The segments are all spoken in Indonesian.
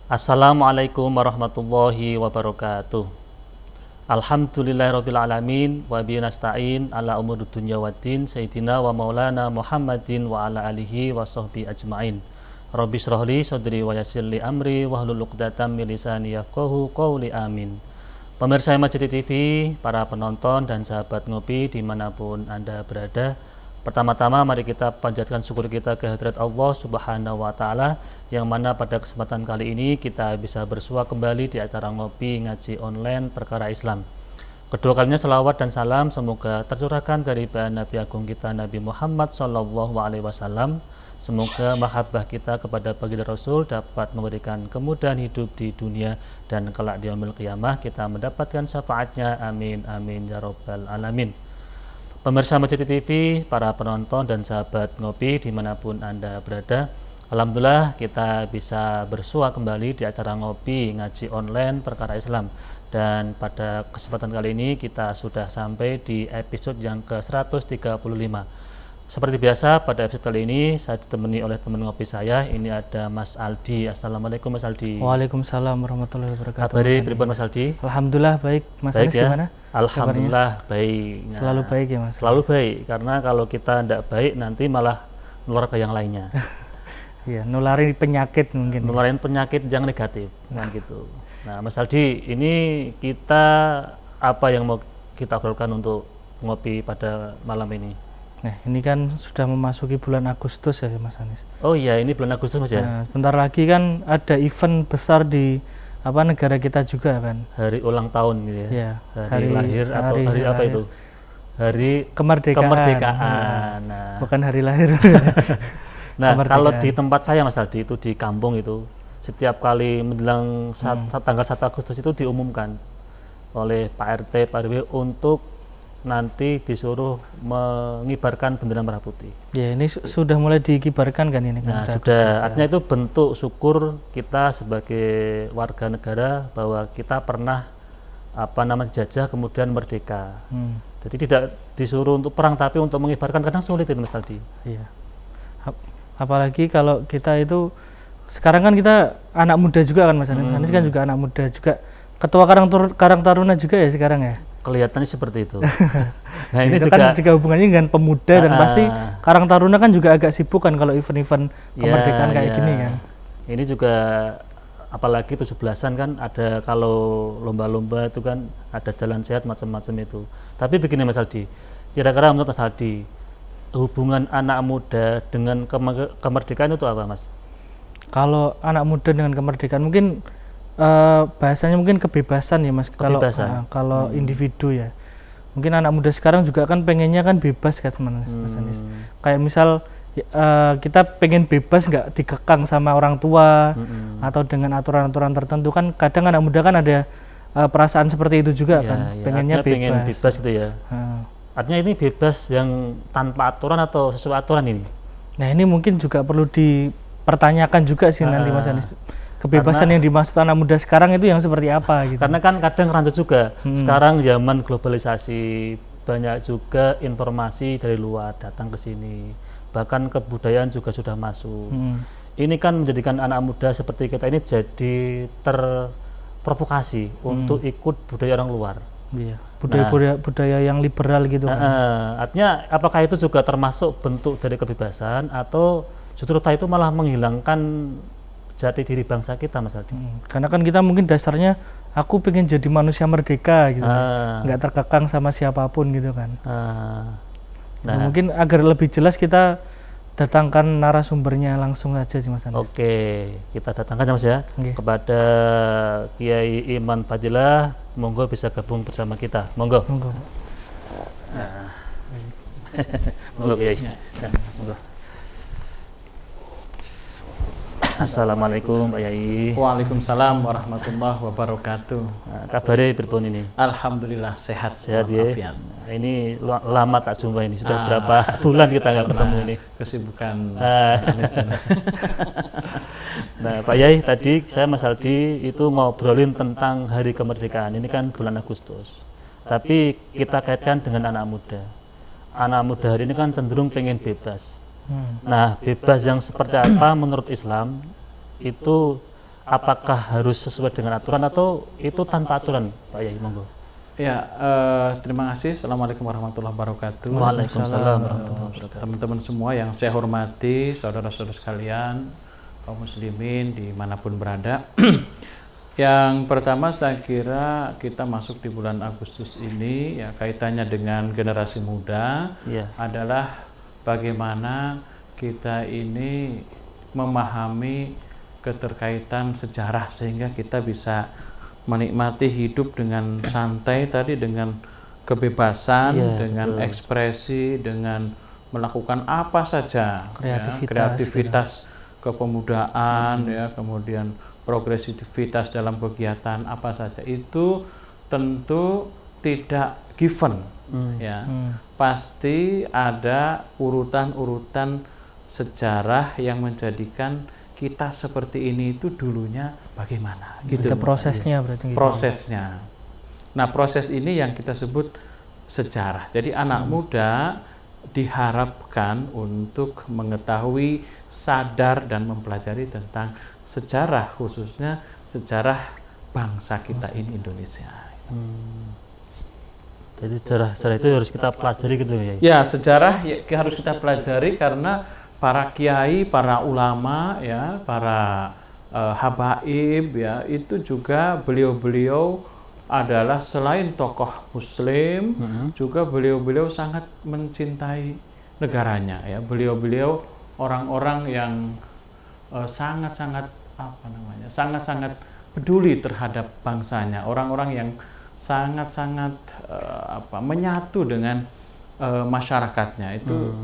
Assalamualaikum warahmatullahi wabarakatuh. Alhamdulillahirabbil alamin wa bihi nasta'in ala umuri dunya waddin sayyidina wa maulana Muhammadin wa ala alihi wa sahbihi ajmain. Rabbi shrah li sadri wa yassir li amri wahlul 'uqdatam min lisani yafqahu qawli amin. Pemirsa Majid TV, para penonton dan sahabat ngopi dimanapun Anda berada, pertama-tama mari kita panjatkan syukur kita ke hadirat Allah Subhanahu wa Ta'ala, yang mana pada kesempatan kali ini kita bisa bersua kembali di acara ngopi ngaji online perkara Islam. Kedua kalinya selawat dan salam semoga tercurahkan dari Nabi Agung kita Nabi Muhammad SAW. Semoga mahabbah kita kepada baginda Rasul dapat memberikan kemudahan hidup di dunia dan kelak di yaumil qiyamah kita mendapatkan syafaatnya, amin amin ya rabbal alamin. Pemirsa Majid TV, para penonton dan sahabat ngopi dimanapun Anda berada, alhamdulillah kita bisa bersua kembali di acara ngopi ngaji online perkara Islam. Dan pada kesempatan kali ini kita sudah sampai di episode yang ke-135. Seperti biasa pada episode kali ini saya ditemani oleh teman ngopi saya. Ini ada Mas Aldi. Assalamualaikum Mas Aldi. Waalaikumsalam warahmatullahi wabarakatuh. Kabari pripun Mas Aldi? Alhamdulillah baik. Mas Anis ya? gimana? Alhamdulillah kabarnya? Baik. Nah, selalu baik ya Mas. Selalu baik, karena kalau kita tidak baik nanti malah nular ke yang lainnya. Iya, nularin penyakit mungkin. Nularin penyakit yang negatif, kan gitu. Nah, Mas Aldi, ini kita apa yang mau kita obrolkan untuk ngopi pada malam ini? Nah, ini kan sudah memasuki bulan Agustus ya Mas Anis. Oh iya, ini bulan Agustus Mas ya? Nah, bentar lagi kan ada event besar di negara kita juga kan. Hari ulang tahun gitu ya? Ya, hari lahir atau hari apa itu? Hari kemerdekaan. Nah, bukan hari lahir. Nah, kalau di tempat saya Mas Aldi, itu di kampung itu, setiap kali menjelang tanggal 1 Agustus itu diumumkan oleh Pak RT, Pak RW untuk nanti disuruh mengibarkan bendera merah putih. Ya, ini sudah mulai dikibarkan kan ini kan. Nah, sudah. Artinya itu bentuk syukur kita sebagai warga negara bahwa kita pernah dijajah kemudian merdeka. Jadi tidak disuruh untuk perang tapi untuk mengibarkan, kadang sulit itu Mas Aldi. Iya. Apalagi kalau kita itu sekarang kan kita anak muda juga kan Mas Anis kan juga anak muda juga, ketua Karang Taruna juga ya sekarang ya. Kelihatannya seperti itu. Nah, ini juga kan juga hubungannya dengan pemuda dan pasti Karang Taruna kan juga agak sibuk kan kalau event-event kemerdekaan kayak gini kan. Ini juga apalagi 17-an kan ada, kalau lomba-lomba itu kan ada jalan sehat macam-macam itu. Tapi begini Mas Aldi, kira-kira menurut Mas Aldi hubungan anak muda dengan kemerdekaan itu apa Mas? Kalau anak muda dengan kemerdekaan mungkin bahasanya mungkin kebebasan ya Mas. Kalau individu ya, mungkin anak muda sekarang juga kan pengennya kan bebas kan Mas Anis. Kayak misal kita pengen bebas, nggak dikekang sama orang tua atau dengan aturan-aturan tertentu kan. Kadang anak muda kan ada perasaan seperti itu juga kan, pengennya pengen bebas gitu ya. Artinya ini bebas yang tanpa aturan atau sesuai aturan ini? Nah, ini mungkin juga perlu dipertanyakan juga sih nanti Mas Anis. Kebebasan yang dimaksud anak muda sekarang itu yang seperti apa gitu. Karena kan kadang rancut juga. Sekarang zaman globalisasi, banyak juga informasi dari luar datang ke sini. Bahkan kebudayaan juga sudah masuk. Ini kan menjadikan anak muda seperti kita ini jadi terprovokasi untuk ikut budaya orang luar. Iya. Budaya yang liberal gitu kan. Artinya apakah itu juga termasuk bentuk dari kebebasan atau justru itu malah menghilangkan jati diri bangsa kita Mas Aldi? Karena kan kita mungkin dasarnya aku pengen jadi manusia merdeka gitu, nggak terkekang sama siapapun gitu kan. Nah, mungkin agar lebih jelas kita datangkan narasumbernya langsung aja sih Mas Anis. Oke, kita datangkan ya Mas ya, kepada Kiai Iman Fadilah, monggo bisa gabung bersama kita, monggo. Monggo Kiai. Monggo. Assalamualaikum Pak Yai. Waalaikumsalam warahmatullahi wabarakatuh. Nah, kabarnya pripun ini? Alhamdulillah sehat ya. Nah, ini lama tak jumpa ini, sudah berapa bulan kita nggak ketemu ini. Kesibukan. Nah Pak Yai, tadi saya Mas Aldi itu ngobrolin tentang hari kemerdekaan. Ini kan bulan Agustus. Tapi kita kaitkan dengan anak muda. Anak muda hari ini kan cenderung pengen bebas. Nah, bebas yang seperti apa menurut Islam itu apakah harus sesuai dengan aturan atau itu tanpa aturan, Pak Yai? Monggo. Ya, terima kasih. Assalamualaikum warahmatullahi wabarakatuh. Waalaikumsalam warahmatullahi wabarakatuh. Teman-teman semua yang saya hormati, saudara-saudara sekalian, kaum muslimin dimanapun berada. Yang pertama saya kira kita masuk di bulan Agustus ini ya kaitannya dengan generasi muda adalah bagaimana kita ini memahami keterkaitan sejarah sehingga kita bisa menikmati hidup dengan santai tadi, dengan kebebasan, dengan ekspresi, dengan melakukan apa saja kreativitas kepemudaan ya, kemudian progresivitas dalam kegiatan apa saja itu tentu tidak given pasti ada urutan-urutan sejarah yang menjadikan kita seperti ini itu dulunya bagaimana gitu. Ada prosesnya berarti. Prosesnya. Nah, proses ini yang kita sebut sejarah. Jadi anak muda diharapkan untuk mengetahui, sadar dan mempelajari tentang sejarah, khususnya sejarah bangsa kita ini Indonesia. Jadi sejarah itu harus kita pelajari gitu ya? Ya, sejarah harus kita pelajari karena para kiai, para ulama, ya, para habaib, ya, itu juga beliau-beliau adalah selain tokoh Muslim, juga beliau-beliau sangat mencintai negaranya, ya. Beliau-beliau orang-orang yang sangat-sangat sangat-sangat peduli terhadap bangsanya, orang-orang yang sangat-sangat menyatu dengan masyarakatnya. Itu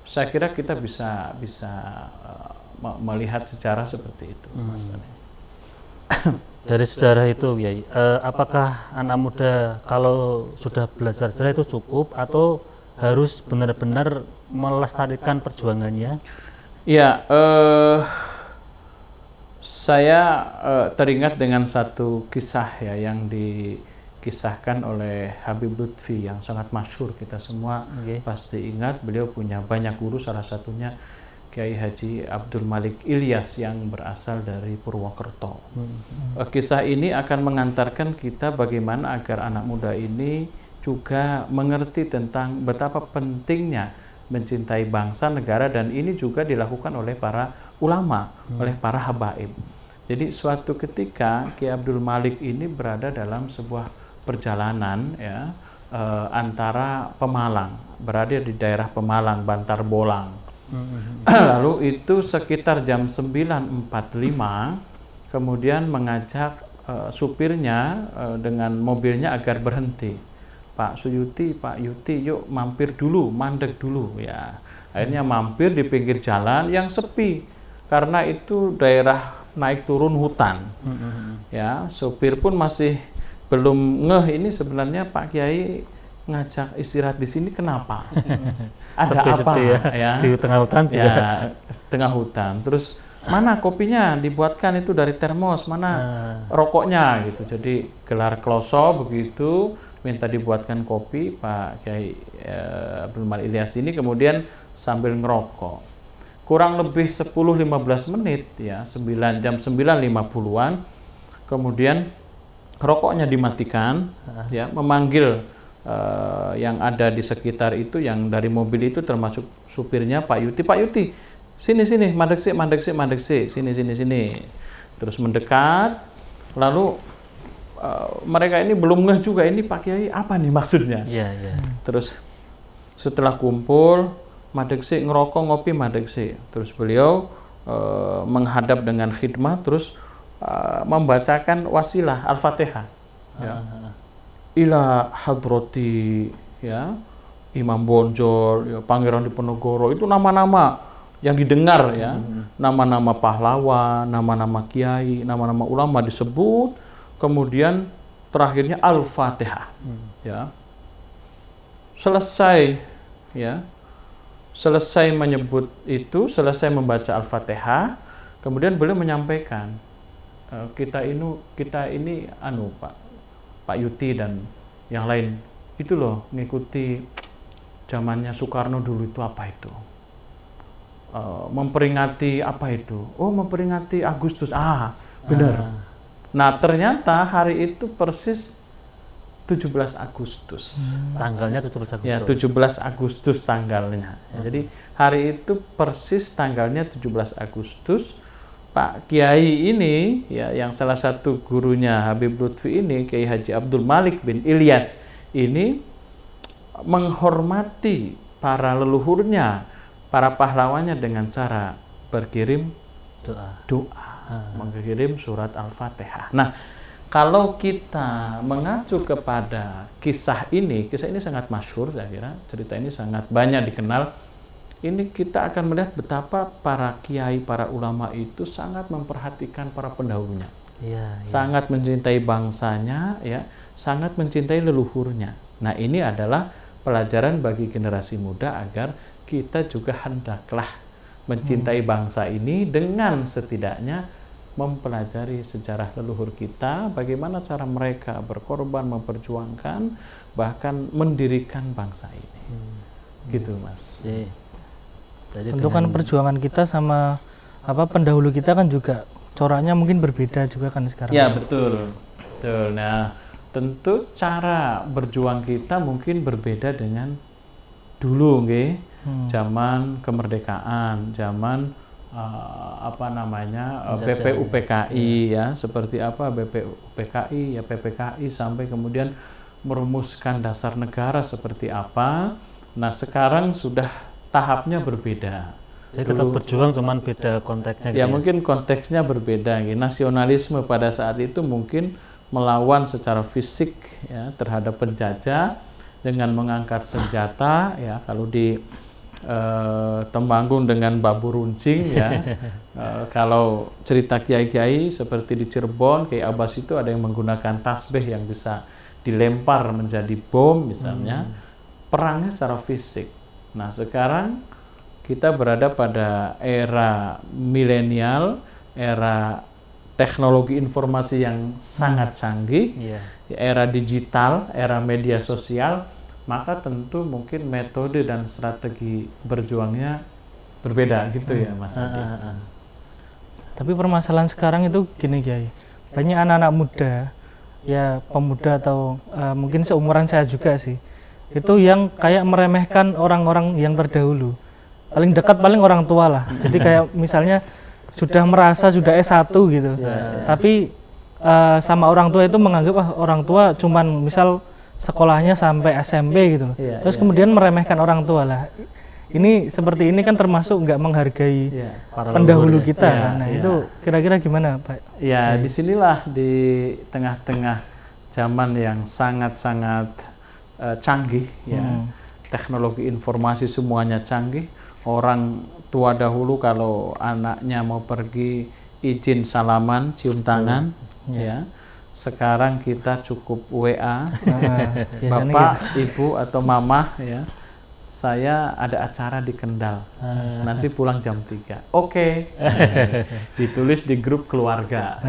saya kira kita bisa melihat sejarah seperti itu, Mas. Dari sejarah itu, ya, apakah anak muda kalau sudah belajar sejarah itu cukup atau harus benar-benar melestarikan perjuangannya? Ya, saya teringat dengan satu kisah ya yang dikisahkan oleh Habib Lutfi yang sangat masyhur, kita semua pasti ingat. Beliau punya banyak guru, salah satunya Kiai Haji Abdul Malik Ilyas yang berasal dari Purwokerto. Kisah ini akan mengantarkan kita bagaimana agar anak muda ini juga mengerti tentang betapa pentingnya mencintai bangsa, negara, dan ini juga dilakukan oleh para ulama, oleh para habaib. Jadi suatu ketika Kiai Abdul Malik ini berada dalam sebuah perjalanan ya antara Pemalang, berada di daerah Pemalang, Bantar Bolang. Lalu itu sekitar jam 9.45 kemudian mengajak supirnya dengan mobilnya agar berhenti. Pak Suyuti, Pak Yuti, yuk mampir dulu, mandek dulu ya. Akhirnya mampir di pinggir jalan yang sepi karena itu daerah naik turun hutan. Ya, supir pun masih belum ngeh ini sebenarnya Pak Kiai ngajak istirahat di sini kenapa? Ada apa ya? Di tengah hutan juga. Ya, tengah hutan. Terus mana kopinya dibuatkan itu dari termos, mana rokoknya gitu. Jadi gelar kloso begitu, minta dibuatkan kopi. Pak Kiai Abdul Malik Ilyas ini kemudian sambil ngerokok. Kurang lebih 10-15 menit ya, jam 9.50-an kemudian rokoknya dimatikan ya, memanggil yang ada di sekitar itu, yang dari mobil itu termasuk supirnya Pak Yuti. Pak Yuti, sini mandek sih, sini. Terus mendekat, lalu mereka ini belum ngeh juga ini Pak Kiai apa nih maksudnya. Terus setelah kumpul, mandek sih, ngerokok, ngopi, mandek sih. Terus beliau menghadap dengan khidmah, terus membacakan wasilah Al-Fatihah. Ya. Ila hadrati ya Imam Bonjol, ya, Pangeran Diponegoro, itu nama-nama yang didengar ya, nama-nama pahlawan, nama-nama kiai, nama-nama ulama disebut, kemudian terakhirnya Al-Fatihah. Ya. Selesai menyebut itu, selesai membaca Al-Fatihah, kemudian beliau menyampaikan kita ini Pak Yuti dan yang lain itu loh ngikuti zamannya Soekarno dulu itu apa itu? Memperingati apa itu? Oh, memperingati Agustus. Benar. Nah, ternyata hari itu persis 17 Agustus. Tanggalnya 17 Agustus. Ya, 17 Agustus tanggalnya. Ya, jadi hari itu persis tanggalnya 17 Agustus. Pak Kiai ini ya, yang salah satu gurunya Habib Lutfi ini, Kiai Haji Abdul Malik bin Ilyas ini menghormati para leluhurnya, para pahlawannya dengan cara berkirim doa, mengirim surat Al-Fatihah. Nah, kalau kita mengacu kepada kisah ini sangat masyhur, saya kira cerita ini sangat banyak dikenal. Ini kita akan melihat betapa para kiai, para ulama itu sangat memperhatikan para pendahulunya, sangat mencintai bangsanya, ya, sangat mencintai leluhurnya. Nah, ini adalah pelajaran bagi generasi muda agar kita juga hendaklah mencintai bangsa ini dengan setidaknya mempelajari sejarah leluhur kita, bagaimana cara mereka berkorban, memperjuangkan, bahkan mendirikan bangsa ini. Gitu, Mas. Tentu kan perjuangan kita sama pendahulu kita kan juga coraknya mungkin berbeda juga kan sekarang. Ya, betul. Betul. Nah, tentu cara berjuang kita mungkin berbeda dengan dulu, nggih. Zaman kemerdekaan, zaman BPUPKI, ya, seperti apa BPUPKI, ya PPKI, sampai kemudian merumuskan dasar negara seperti apa. Nah, sekarang sudah tahapnya berbeda. Jadi tetap berjuang, cuman beda konteksnya. Ya, mungkin konteksnya berbeda. Nasionalisme pada saat itu mungkin melawan secara fisik, ya, terhadap penjajah dengan mengangkat senjata, ya, kalau di Temanggung dengan babu runcing, ya. Kalau cerita kiai-kiai seperti di Cirebon, Kiai Abbas itu ada yang menggunakan tasbih yang bisa dilempar menjadi bom misalnya. Perangnya secara fisik. Nah, sekarang kita berada pada era milenial, era teknologi informasi yang sangat canggih, era digital, era media sosial, maka tentu mungkin metode dan strategi berjuangnya berbeda gitu ya, Mas Adi. Tapi permasalahan sekarang itu gini, Kiai. Banyak anak-anak muda, ya pemuda atau mungkin seumuran saya juga sih, itu yang kayak meremehkan orang-orang yang terdahulu. Paling dekat paling orang tua lah. Jadi kayak misalnya sudah merasa sudah S1 gitu. Tapi sama orang tua itu menganggap orang tua cuman misal sekolahnya sampai SMP gitu loh. Terus kemudian meremehkan orang tua lah. Ini seperti ini kan termasuk nggak menghargai pendahulu kita. Nah, itu kira-kira gimana, Pak? Ya, disinilah di tengah-tengah zaman yang sangat-sangat canggih, ya. Teknologi informasi semuanya canggih. Orang tua dahulu kalau anaknya mau pergi izin salaman, cium tangan, ya. Sekarang kita cukup WA, Bapak, Ibu atau Mama, ya, saya ada acara di Kendal, nanti pulang jam 3. Oke. Ditulis di grup keluarga.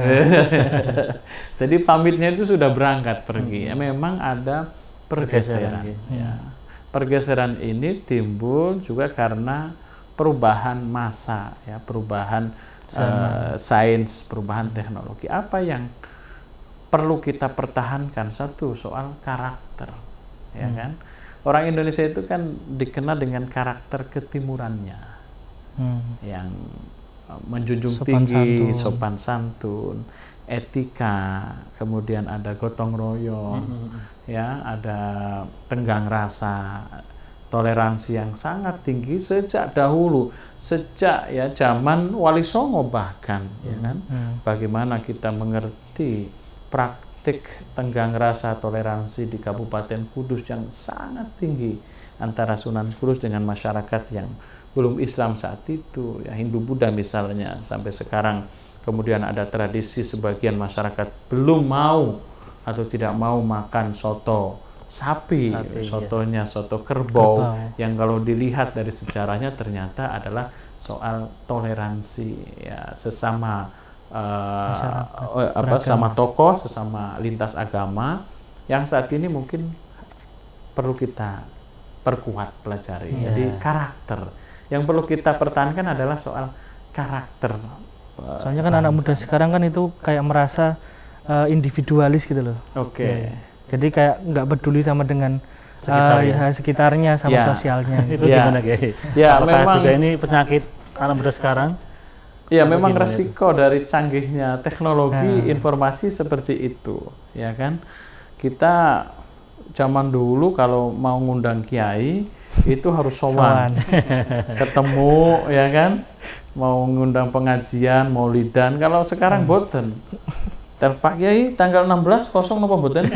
Jadi pamitnya itu sudah berangkat pergi. Ya, memang ada pergeseran. Ya. Pergeseran ini timbul juga karena perubahan masa, ya, perubahan sains, perubahan teknologi. Apa yang perlu kita pertahankan? Satu, soal karakter, ya kan? Orang Indonesia itu kan dikenal dengan karakter ketimurannya, yang menjunjung tinggi sopan santun, etika, kemudian ada gotong royong, ya, ada tenggang rasa, toleransi yang sangat tinggi sejak dahulu, sejak ya zaman Wali Songo bahkan, ya kan? Bagaimana kita mengerti praktik tenggang rasa toleransi di Kabupaten Kudus yang sangat tinggi antara Sunan Kudus dengan masyarakat yang belum Islam saat itu, ya, Hindu Buddha misalnya, sampai sekarang. Kemudian ada tradisi sebagian masyarakat belum mau atau tidak mau makan soto sapi, sotonya soto kerbau, yang kalau dilihat dari sejarahnya ternyata adalah soal toleransi, ya, sesama sama tokoh, sesama lintas agama, yang saat ini mungkin perlu kita perkuat, pelajari. Jadi karakter yang perlu kita pertahankan adalah soal karakter Soalnya kan anak muda sekarang kan itu kayak merasa individualis gitu loh. Oke. Jadi kayak nggak peduli sama dengan sekitarnya sama sosialnya. Itu gimana Kiai? Ya, Apakah memang juga ini penyakit anak muda sekarang? ya memang resiko dari canggihnya teknologi informasi seperti itu, ya kan? Kita zaman dulu kalau mau ngundang kiai itu harus sowan, ketemu, ya kan? Mau ngundang pengajian, maulidan. Kalau sekarang boten. Pak Kiai tanggal 16 kosong napa boten?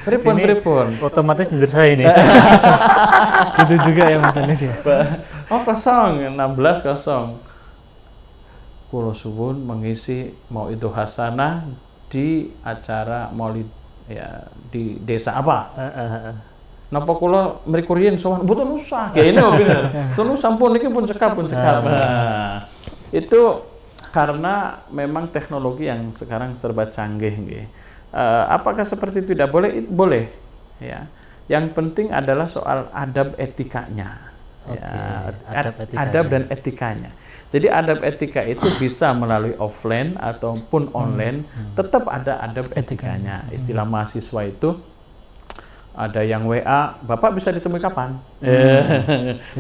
Pripun. Otomatis nyindir saya ini. Gitu juga ya Mas Anis ya. Oh kosong, 16 kosong. Kulo suwun mengisi mau itu hasanah di acara maulid ya di desa apa? Napa kula mriku riyin sowan mboten usah. Ya ini bener. Tunu sampun iki pun cekap. Nah, itu karena memang teknologi yang sekarang serba canggih nggih. Apakah seperti itu tidak boleh? Boleh. Ya. Yang penting adalah soal adab etikanya. Ya, adab dan etikanya. Jadi adab etika itu bisa melalui offline ataupun online, tetap ada adab etikanya. Istilah mahasiswa itu ada yang WA, Bapak bisa ditemui kapan?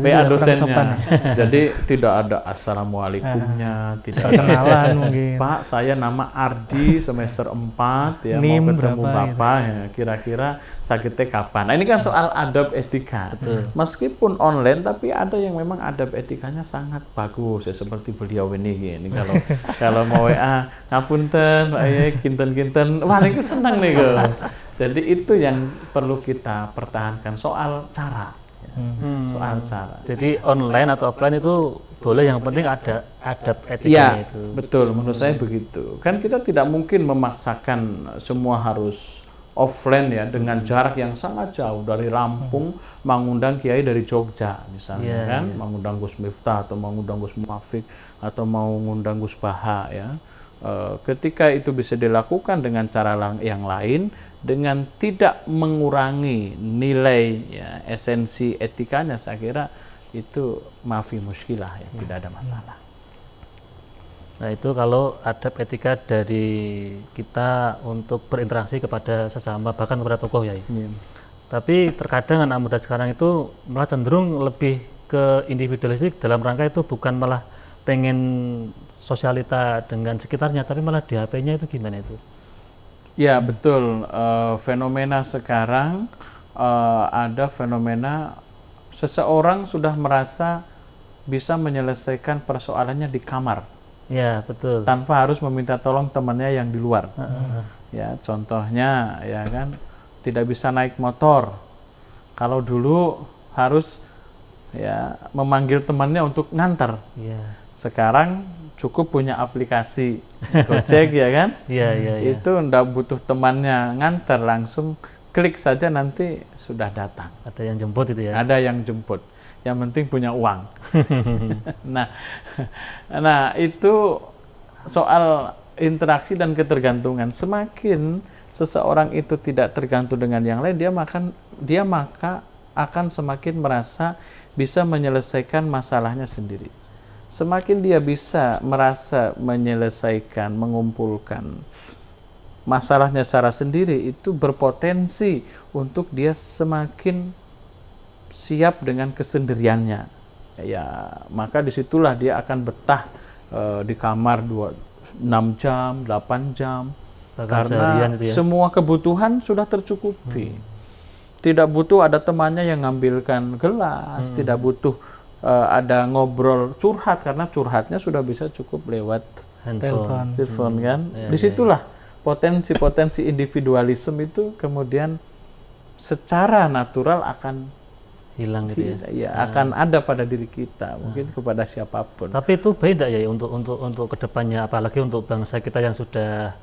WA dosennya. Jadi tidak ada assalamualaikumnya, tidak ada kenalan mungkin. Pak, saya nama Ardi semester 4 ya, mau ketemu Bapak ya, kira-kira sakitnya kapan? Nah, ini kan soal adab etika. Betul. Meskipun online tapi ada yang memang adab etikanya sangat bagus ya, seperti beliau ini kalau mau WA, ngapunten, Pak ya, kinten-kinten. Wah, niku senang nih kok. Jadi itu yang perlu kita pertahankan soal cara. Soal cara. Jadi online atau offline itu boleh, yang penting ada adab etikanya Ya, itu. betul. Menurut saya begitu. Kan kita tidak mungkin memaksakan semua harus offline ya dengan jarak yang sangat jauh dari Lampung mengundang kiai dari Jogja misalnya kan, mengundang Gus Miftah atau mengundang Gus Muafik atau mau mengundang Gus Baha ya. Ketika itu bisa dilakukan dengan cara yang lain, dengan tidak mengurangi nilai ya, esensi etikanya, saya kira itu maafi muskilah ya, tidak ada masalah. Nah itu kalau adab etika dari kita untuk berinteraksi kepada sesama, bahkan kepada tokoh ya. Tapi terkadang anak muda sekarang itu malah cenderung lebih ke individualistik, dalam rangka itu bukan malah pengen sosialita dengan sekitarnya, tapi malah di HP-nya itu gimana itu? Ya betul, fenomena sekarang ada fenomena seseorang sudah merasa bisa menyelesaikan persoalannya di kamar. Ya betul. Tanpa harus meminta tolong temannya yang di luar. Ya contohnya ya kan, tidak bisa naik motor. Kalau dulu harus ya memanggil temannya untuk ngantar. Sekarang cukup punya aplikasi Gojek ya kan? Itu ndak butuh temannya ngantar, langsung klik saja nanti sudah datang. Ada yang jemput itu ya? Ada yang jemput. Yang penting punya uang. Nah itu soal interaksi dan ketergantungan. Semakin seseorang itu tidak tergantung dengan yang lain, dia maka akan semakin merasa bisa menyelesaikan masalahnya sendiri. Semakin dia bisa merasa menyelesaikan, mengumpulkan masalahnya secara sendiri, itu berpotensi untuk dia semakin siap dengan kesendiriannya. Ya, maka disitulah dia akan betah di kamar 6 jam, 8 jam. Karena itu ya? Semua kebutuhan sudah tercukupi. Tidak butuh ada temannya yang ngambilkan gelas, tidak butuh ada ngobrol curhat, karena curhatnya sudah bisa cukup lewat telepon kan. Disitulah potensi-potensi individualisme itu kemudian secara natural akan hilang gitu ya. Akan ada pada diri kita, mungkin kepada siapapun. Tapi itu beda ya untuk kedepannya, apalagi untuk bangsa kita yang sudah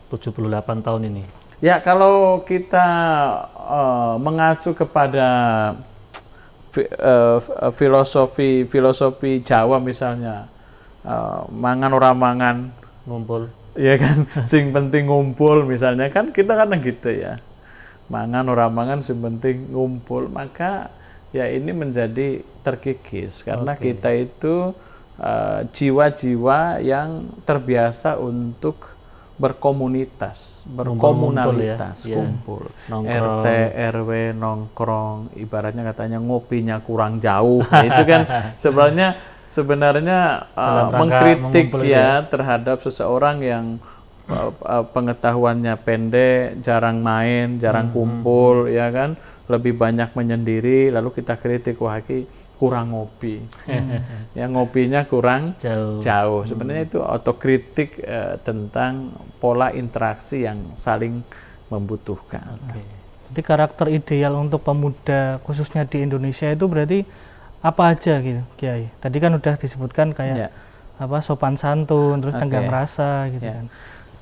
78 tahun ini. Ya kalau kita mengacu kepada filosofi Jawa misalnya, mangan ora mangan ngumpul, ya kan, sing penting ngumpul misalnya kan, kita kan gitu ya, mangan ora mangan sing penting ngumpul, maka ya ini menjadi terkikis karena kita itu jiwa-jiwa yang terbiasa untuk berkomunitas, berkomunalitas, ya. kumpul, Nongkrong. RT, RW, nongkrong, ibaratnya katanya ngopinya kurang jauh. Nah, itu kan sebenarnya Dalam rangka mengkritik mengumpul ya terhadap seseorang yang pengetahuannya pendek, jarang main, jarang kumpul, ya kan, lebih banyak menyendiri, lalu kita kritik, wah ini kurang ngopi, ya ngopinya kurang jauh. Sebenarnya itu otokritik tentang pola interaksi yang saling membutuhkan. Jadi karakter ideal untuk pemuda khususnya di Indonesia itu berarti apa aja gitu, Kiai? Tadi kan udah disebutkan kayak apa sopan santun, terus tenggang rasa gitu kan.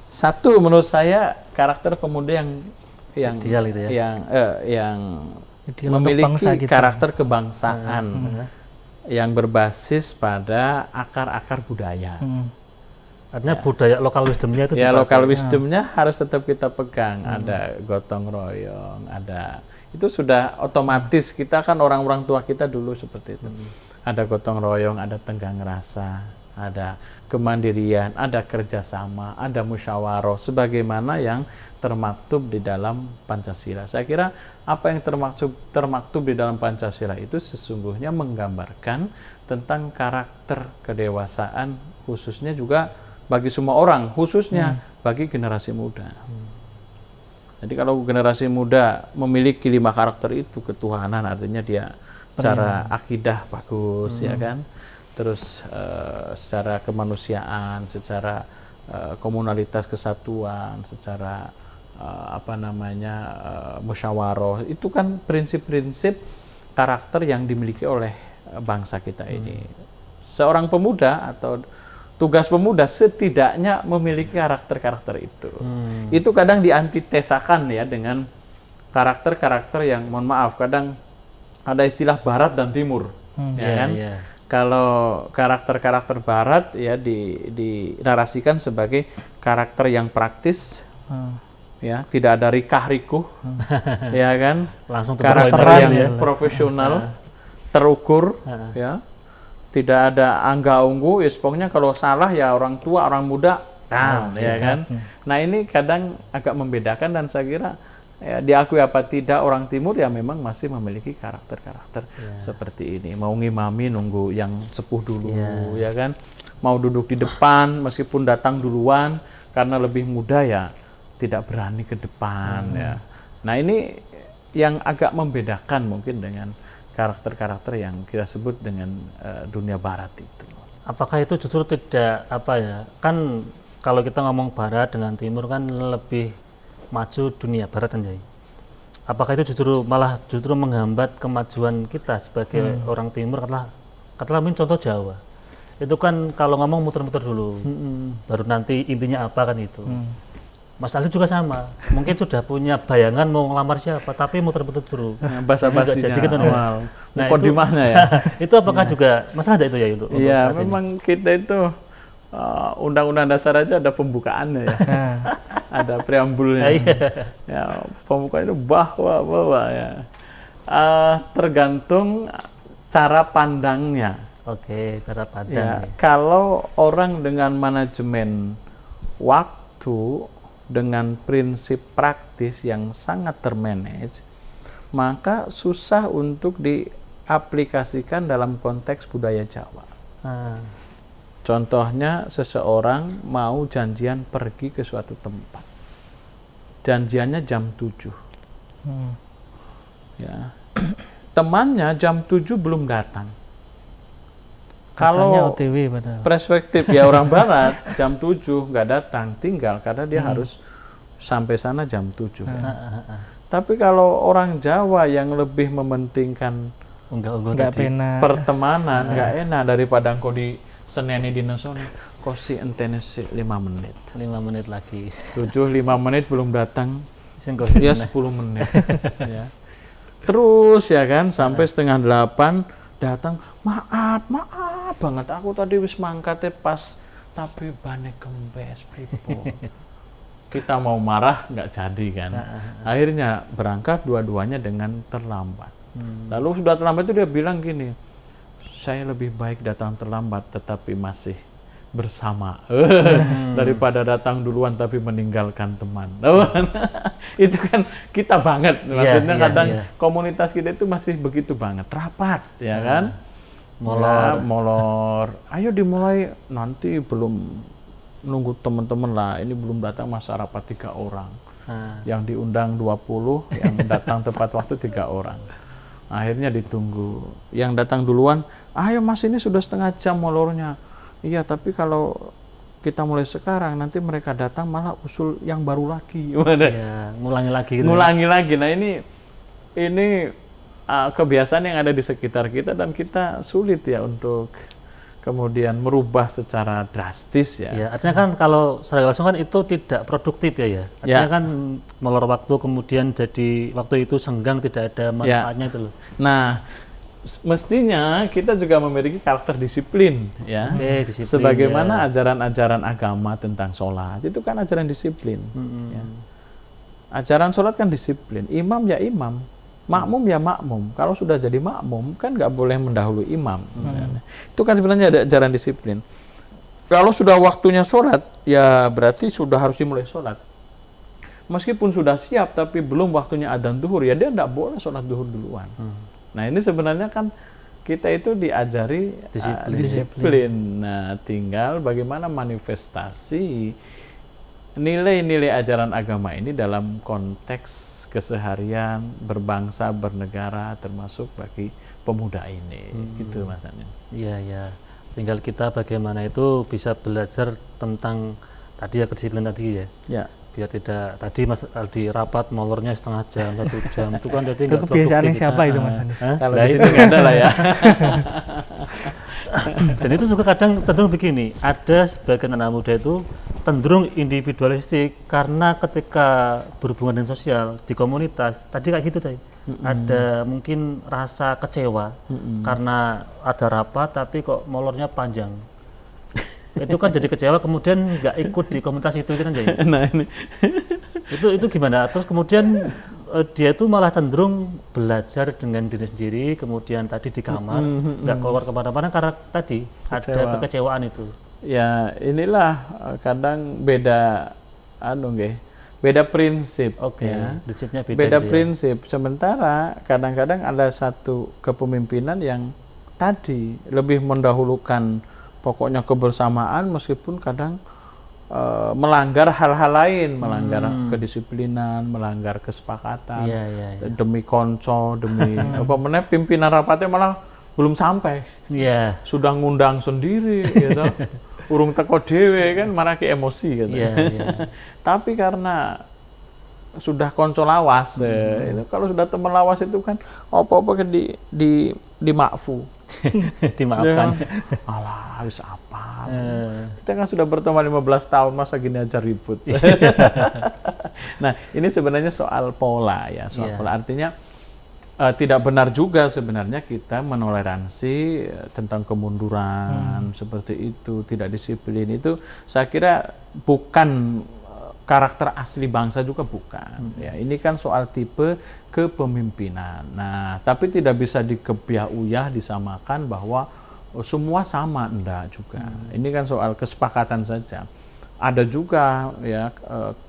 Satu menurut saya karakter pemuda yang ideal itu ya. yang Ideal memiliki karakter kebangsaan yang berbasis pada akar-akar budaya. Artinya budaya lokal wisdomnya itu Ya, dipakai. lokal wisdomnya harus tetap kita pegang. Ada gotong royong, ada itu sudah otomatis, kita kan orang-orang tua kita dulu seperti itu. Ada gotong royong, ada tenggang rasa, ada kemandirian, ada kerjasama, ada musyawarah, sebagaimana yang termaktub di dalam Pancasila. Saya kira apa yang termaktub di dalam Pancasila itu sesungguhnya menggambarkan tentang karakter kedewasaan, khususnya juga bagi semua orang, khususnya bagi generasi muda. Jadi kalau generasi muda memiliki 5 karakter itu, ketuhanan artinya dia secara akidah bagus, ya kan, terus secara kemanusiaan, secara komunalitas kesatuan, secara musyawarah, itu kan prinsip-prinsip karakter yang dimiliki oleh bangsa kita ini. Seorang pemuda atau tugas pemuda setidaknya memiliki karakter-karakter itu. Itu kadang diantitesakan ya dengan karakter-karakter yang, mohon maaf, kadang ada istilah barat dan timur, ya kan? Kalau karakter-karakter barat ya dinarasikan sebagai karakter yang praktis, ya tidak ada rikah-rikuh, ya kan? Langsung karakter yang profesional, terukur, ya. Tidak ada angga-unggu, ya pokoknya kalau salah ya orang tua, orang muda, ya kan? Nah ini kadang agak membedakan, dan saya kira ya, diakui apa tidak, orang timur ya memang masih memiliki karakter-karakter seperti ini. Mau ngimami nunggu yang sepuh dulu, ya kan? Mau duduk di depan meskipun datang duluan, karena lebih muda ya tidak berani ke depan, ya. Nah ini yang agak membedakan mungkin dengan karakter-karakter yang kita sebut dengan dunia barat itu. Apakah itu justru tidak kan kalau kita ngomong barat dengan timur kan lebih maju dunia barat kan, Jai? Apakah itu justru menghambat kemajuan kita sebagai orang timur? Katakanlah mungkin contoh Jawa, itu kan kalau ngomong muter-muter dulu, baru nanti intinya apa kan itu. Mas Ali juga sama, mungkin sudah punya bayangan mau ngelamar siapa, tapi muter-muter dulu. Basa-basinya awal. Nah, Mukadimahnya ya. Itu apakah juga masalah ada itu ya untuk Iya, saat memang kita itu Undang-Undang Dasar aja ada pembukaannya ya. Ada preambulnya. Ya, pembukaan itu bahwa ya. Tergantung cara pandangnya. Oke, cara pandang. Ya, kalau orang dengan manajemen waktu, dengan prinsip praktis yang sangat termanage, maka susah untuk diaplikasikan dalam konteks budaya Jawa. Contohnya, seseorang mau janjian pergi ke suatu tempat, janjiannya jam 7. Ya. Temannya jam 7 belum datang. Kalau OTW padahal. Perspektif ya orang barat, jam 7 nggak datang, tinggal, karena dia harus sampai sana jam 7. Tapi kalau orang Jawa yang lebih mementingkan pertemanan, nggak enak, daripada engkau di seneni di nasoni, kau si entene 5 menit. 5 menit lagi. 5 menit belum datang, ya 10 menit. Ya. Terus ya kan, sampai setengah 8 datang, maaf banget, aku tadi wis mangkate pas, tapi bane kempes pripo. Kita mau marah nggak jadi kan. Akhirnya berangkat dua-duanya dengan terlambat. Lalu sudah terlambat itu dia bilang gini, saya lebih baik datang terlambat tetapi masih bersama daripada datang duluan tapi meninggalkan teman. Itu kan kita banget, maksudnya kadang komunitas kita itu masih begitu banget, rapat ya kan, molor. Ayo dimulai, nanti belum nunggu teman-teman lah, ini belum datang masa rapat 3 orang, yang diundang 20, yang datang tepat waktu 3 orang. Akhirnya ditunggu, yang datang duluan, ayo mas ini sudah setengah jam molornya. Iya, tapi kalau kita mulai sekarang, nanti mereka datang malah usul yang baru lagi. Ya, ngulangi lagi. Gitu. Ngulangi lagi. Nah ini kebiasaan yang ada di sekitar kita dan kita sulit ya untuk kemudian merubah secara drastis ya. Ya, artinya kan kalau secara langsung kan itu tidak produktif ya. Artinya kan molor waktu kemudian jadi waktu itu senggang, tidak ada manfaatnya itu loh. Nah, mestinya kita juga memiliki karakter disiplin ya. Disiplin, sebagaimana ajaran-ajaran agama tentang sholat itu kan ajaran disiplin. Ya. Ajaran sholat kan disiplin. Imam ya imam, makmum ya makmum. Kalau sudah jadi makmum kan nggak boleh mendahului imam. Itu kan sebenarnya ada ajaran disiplin. Kalau sudah waktunya sholat ya berarti sudah harus dimulai sholat. Meskipun sudah siap tapi belum waktunya adzan duhur ya dia nggak boleh sholat duhur duluan. Nah ini sebenarnya kan kita itu diajari disiplin. Nah tinggal bagaimana manifestasi nilai-nilai ajaran agama ini dalam konteks keseharian berbangsa, bernegara, termasuk bagi pemuda ini. Gitu Mas Anin. Iya. Tinggal kita bagaimana itu bisa belajar tentang tadi ya kedisiplinan tadi ya. Ya. Biar tidak tadi Mas Aldi rapat molornya setengah jam, 1 jam itu kan jadi nggak produktif. Kebiasaan siapa itu Mas Andi? Kalau di sini nggak ada lah ya. Dan itu juga kadang cenderung begini, ada sebagian anak muda itu cenderung individualistik karena ketika berhubungan dengan sosial di komunitas tadi kayak gitu tadi. Ada mungkin rasa kecewa karena ada rapat tapi kok molornya panjang. Itu kan jadi kecewa kemudian nggak ikut di komunitas itu kan jadi. Nah ini itu gimana? Terus kemudian dia itu malah cenderung belajar dengan diri sendiri, kemudian tadi di kamar nggak keluar kemana-mana karena tadi ada kekecewaan itu. Ya inilah kadang beda beda prinsip. Ya. Prinsipnya beda prinsip. Sementara kadang-kadang ada satu kepemimpinan yang tadi lebih mendahulukan pokoknya kebersamaan meskipun kadang melanggar hal-hal lain, melanggar kedisiplinan, melanggar kesepakatan, demi konco, demi pimpinan rapatnya malah belum sampai, sudah ngundang sendiri, gitu. Urung teko dhewe kan malah ke emosi, gitu. Tapi karena sudah konco lawas, itu. Kalau sudah teman lawas itu kan apa-apa di makfu. Dimaafkan. Alah, habis apa? Kita kan sudah berteman 15 tahun, masa gini aja ribut. Nah, ini sebenarnya soal pola ya, pola. Artinya tidak benar juga sebenarnya kita menoleransi tentang kemunduran seperti itu, tidak disiplin itu. Saya kira bukan karakter asli bangsa juga bukan. Ya, ini kan soal tipe kepemimpinan. Nah, tapi tidak bisa dikebiah-uyah disamakan bahwa semua sama, enggak juga. Ini kan soal kesepakatan saja. Ada juga ya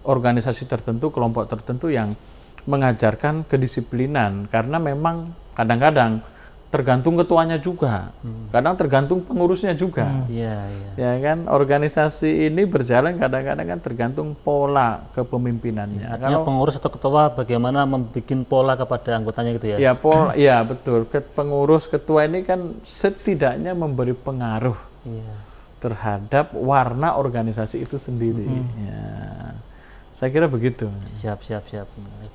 organisasi tertentu, kelompok tertentu yang mengajarkan kedisiplinan karena memang kadang-kadang tergantung ketuanya juga, kadang tergantung pengurusnya juga. Ya kan, organisasi ini berjalan kadang-kadang kan tergantung pola kepemimpinannya. Artinya kalau pengurus atau ketua bagaimana membuat pola kepada anggotanya gitu ya? Ya betul. Pengurus ketua ini kan setidaknya memberi pengaruh terhadap warna organisasi itu sendiri. Ya. Saya kira begitu. Siap.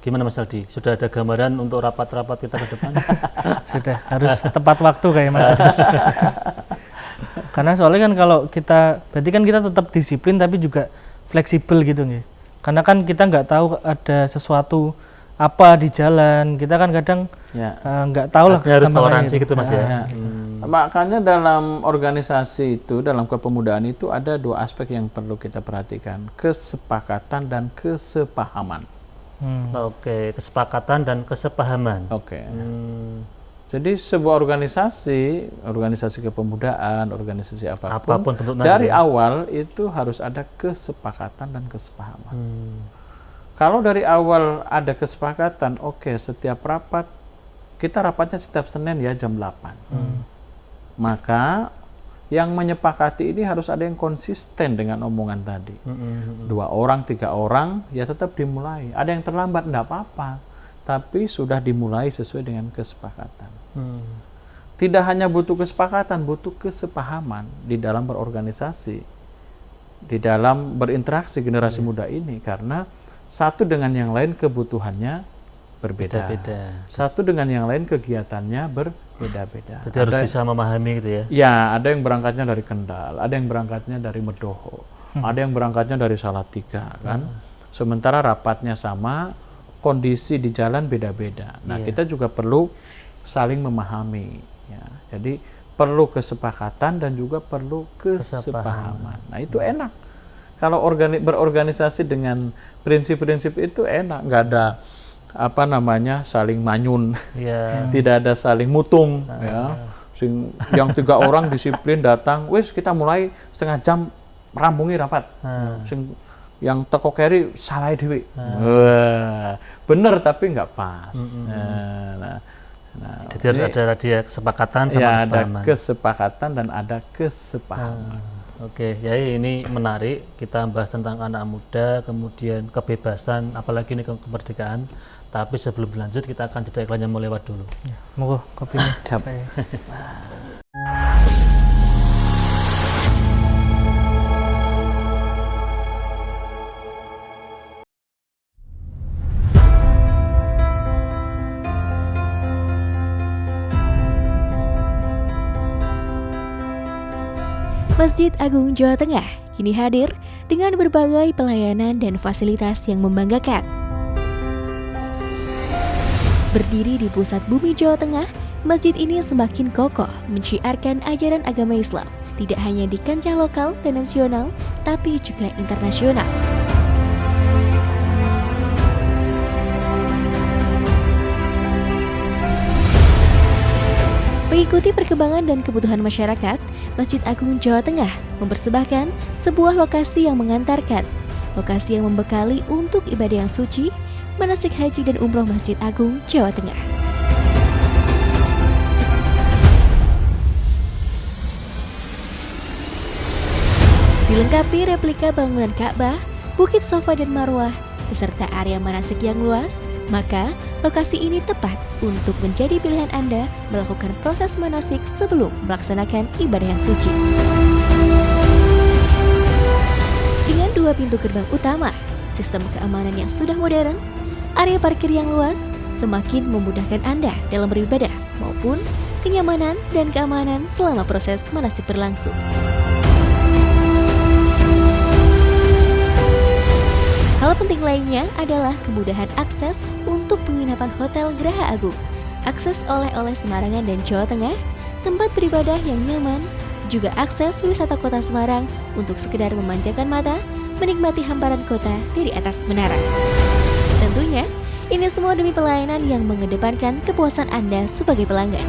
Gimana Mas Aldi? Sudah ada gambaran untuk rapat-rapat kita ke depan? Sudah, harus tepat waktu kayak Mas Aldi. Karena soalnya kan kalau kita, berarti kan kita tetap disiplin tapi juga fleksibel gitu nih. Karena kan kita nggak tahu ada sesuatu apa di jalan, kita kan kadang nggak tahu lah. Harus toleransi gitu Mas ya. Makanya dalam organisasi itu, dalam kepemudaan itu ada 2 aspek yang perlu kita perhatikan, kesepakatan dan kesepahaman. Kesepakatan dan kesepahaman. Jadi sebuah organisasi kepemudaan, organisasi apapun bentuknya dari ya. awal itu harus ada kesepakatan dan kesepahaman. Kalau dari awal ada kesepakatan, oke, setiap rapat, kita rapatnya setiap Senin ya jam 8. Maka yang menyepakati ini harus ada yang konsisten dengan omongan tadi. 2 orang, 3 orang, ya tetap dimulai. Ada yang terlambat, enggak apa-apa. Tapi sudah dimulai sesuai dengan kesepakatan. Tidak hanya butuh kesepakatan, butuh kesepahaman di dalam berorganisasi, di dalam berinteraksi generasi muda ini. Karena satu dengan yang lain kebutuhannya berbeda. Satu dengan yang lain kegiatannya berbeda-beda. Jadi harus bisa memahami gitu ya? Ya, ada yang berangkatnya dari Kendal, ada yang berangkatnya dari Medoho, ada yang berangkatnya dari Salatiga, kan? Sementara rapatnya sama, kondisi di jalan beda-beda. Nah, kita juga perlu saling memahami. Ya. Jadi perlu kesepakatan dan juga perlu kesepahaman. Nah, itu enak. Kalau berorganisasi dengan prinsip-prinsip itu enak, nggak ada saling manyun, tidak ada saling mutung, ya. Yang 3 orang disiplin datang, wis kita mulai setengah jam rampungi rapat. Yang teko keri salah dewi, bener tapi nggak pas. Jadi harus ada kesepakatan sama ya, kesepahaman. ada kesepakatan dan ada kesepahaman. Oke, ya ini menarik. Kita bahas tentang anak muda, kemudian kebebasan, apalagi ini kemerdekaan. Tapi sebelum lanjut, kita akan jeda iklannya mau lewat dulu. Monggo kopinya. Capek. Masjid Agung Jawa Tengah kini hadir dengan berbagai pelayanan dan fasilitas yang membanggakan. Berdiri di pusat bumi Jawa Tengah, masjid ini semakin kokoh menciarkan ajaran agama Islam, tidak hanya di kancah lokal dan nasional, tapi juga internasional. Mengikuti perkembangan dan kebutuhan masyarakat, Masjid Agung Jawa Tengah mempersembahkan sebuah lokasi yang mengantarkan, lokasi yang membekali untuk ibadah yang suci, manasik haji dan umroh Masjid Agung Jawa Tengah. Dilengkapi replika bangunan Ka'bah, Bukit Safa dan Marwah, beserta area manasik yang luas, maka lokasi ini tepat untuk menjadi pilihan Anda melakukan proses manasik sebelum melaksanakan ibadah yang suci. Dengan 2 pintu gerbang utama, sistem keamanan yang sudah modern, area parkir yang luas semakin memudahkan Anda dalam beribadah maupun kenyamanan dan keamanan selama proses manasik berlangsung. Hal penting lainnya adalah kemudahan akses untuk penginapan Hotel Geraha Agung, akses oleh-oleh Semarangan dan Jawa Tengah, tempat beribadah yang nyaman, juga akses wisata kota Semarang untuk sekedar memanjakan mata, menikmati hamparan kota dari atas menara. Tentunya, ini semua demi pelayanan yang mengedepankan kepuasan Anda sebagai pelanggan.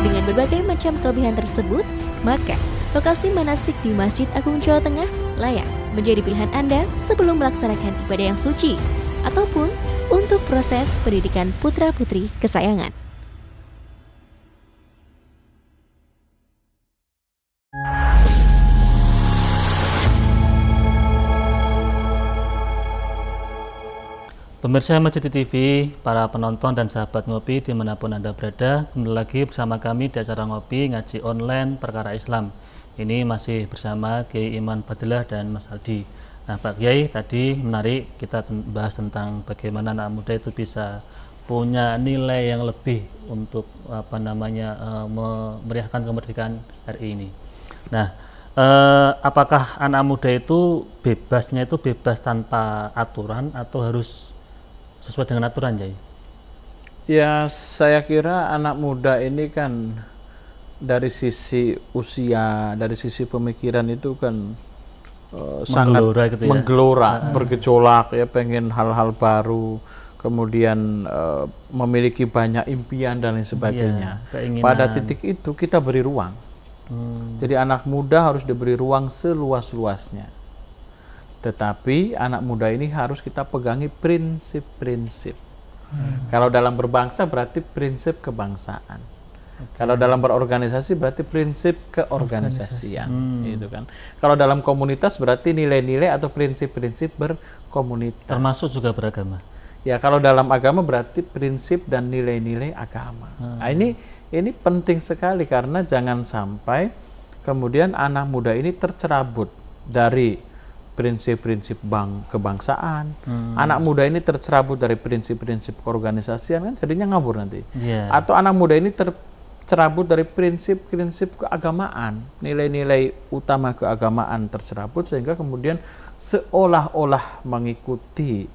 Dengan berbagai macam kelebihan tersebut, maka lokasi manasik di Masjid Agung Jawa Tengah layak menjadi pilihan Anda sebelum melaksanakan ibadah yang suci ataupun untuk proses pendidikan putra-putri kesayangan. Pemirsa Masjid TV, para penonton dan sahabat ngopi dimanapun Anda berada, kembali lagi bersama kami di acara ngopi ngaji online perkara Islam. Ini masih bersama Kiai Iman Fadilah dan Mas Aldi. Nah, Pak Kiai, tadi menarik kita bahas tentang bagaimana anak muda itu bisa punya nilai yang lebih untuk memeriahkan kemerdekaan RI ini. Nah, apakah anak muda itu bebasnya itu bebas tanpa aturan atau harus sesuai dengan aturan, Jai? Ya, saya kira anak muda ini kan dari sisi usia, dari sisi pemikiran itu kan sangat menggelora gitu ya? menggelora, bergejolak ya, pengen hal-hal baru. kemudian memiliki banyak impian dan lain sebagainya. Keinginan. Pada titik itu kita beri ruang. Jadi anak muda harus diberi ruang seluas-luasnya. Tetapi anak muda ini harus kita pegangi prinsip-prinsip. Kalau dalam berbangsa berarti prinsip kebangsaan. Kalau dalam berorganisasi berarti prinsip keorganisasian, gitu kan. Kalau dalam komunitas berarti nilai-nilai atau prinsip-prinsip berkomunitas. Termasuk juga beragama. Ya, kalau dalam agama berarti prinsip dan nilai-nilai agama. Nah, ini penting sekali karena jangan sampai kemudian anak muda ini tercerabut dari prinsip-prinsip kebangsaan. Anak muda ini tercerabut dari prinsip-prinsip keorganisasian, kan jadinya ngabur nanti. Atau anak muda ini tercerabut dari prinsip-prinsip keagamaan, nilai-nilai utama keagamaan tercerabut sehingga kemudian seolah-olah mengikuti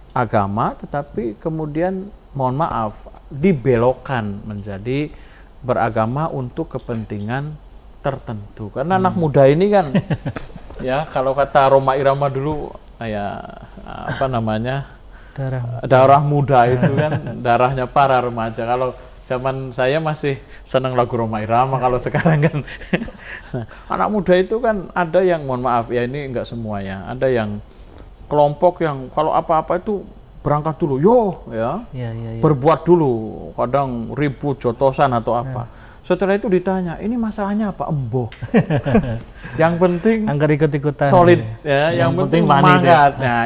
agama, tetapi kemudian mohon maaf dibelokkan menjadi beragama untuk kepentingan tertentu. Karena anak muda ini kan ya kalau kata Roma Irama dulu ya apa namanya darah muda itu kan darahnya para remaja. Kalau zaman saya masih senang lagu Roma Irama, kalau sekarang kan anak muda itu kan ada yang mohon maaf ya ini enggak semua ya, ada yang kelompok yang kalau apa-apa itu berangkat dulu, berbuat dulu, kadang ribut, jotosan atau apa. Setelah itu ditanya, ini masalahnya apa? Emboh. Yang penting angker ikut-ikutan. Solid, ya. Yang penting semangat. Ya. Nah,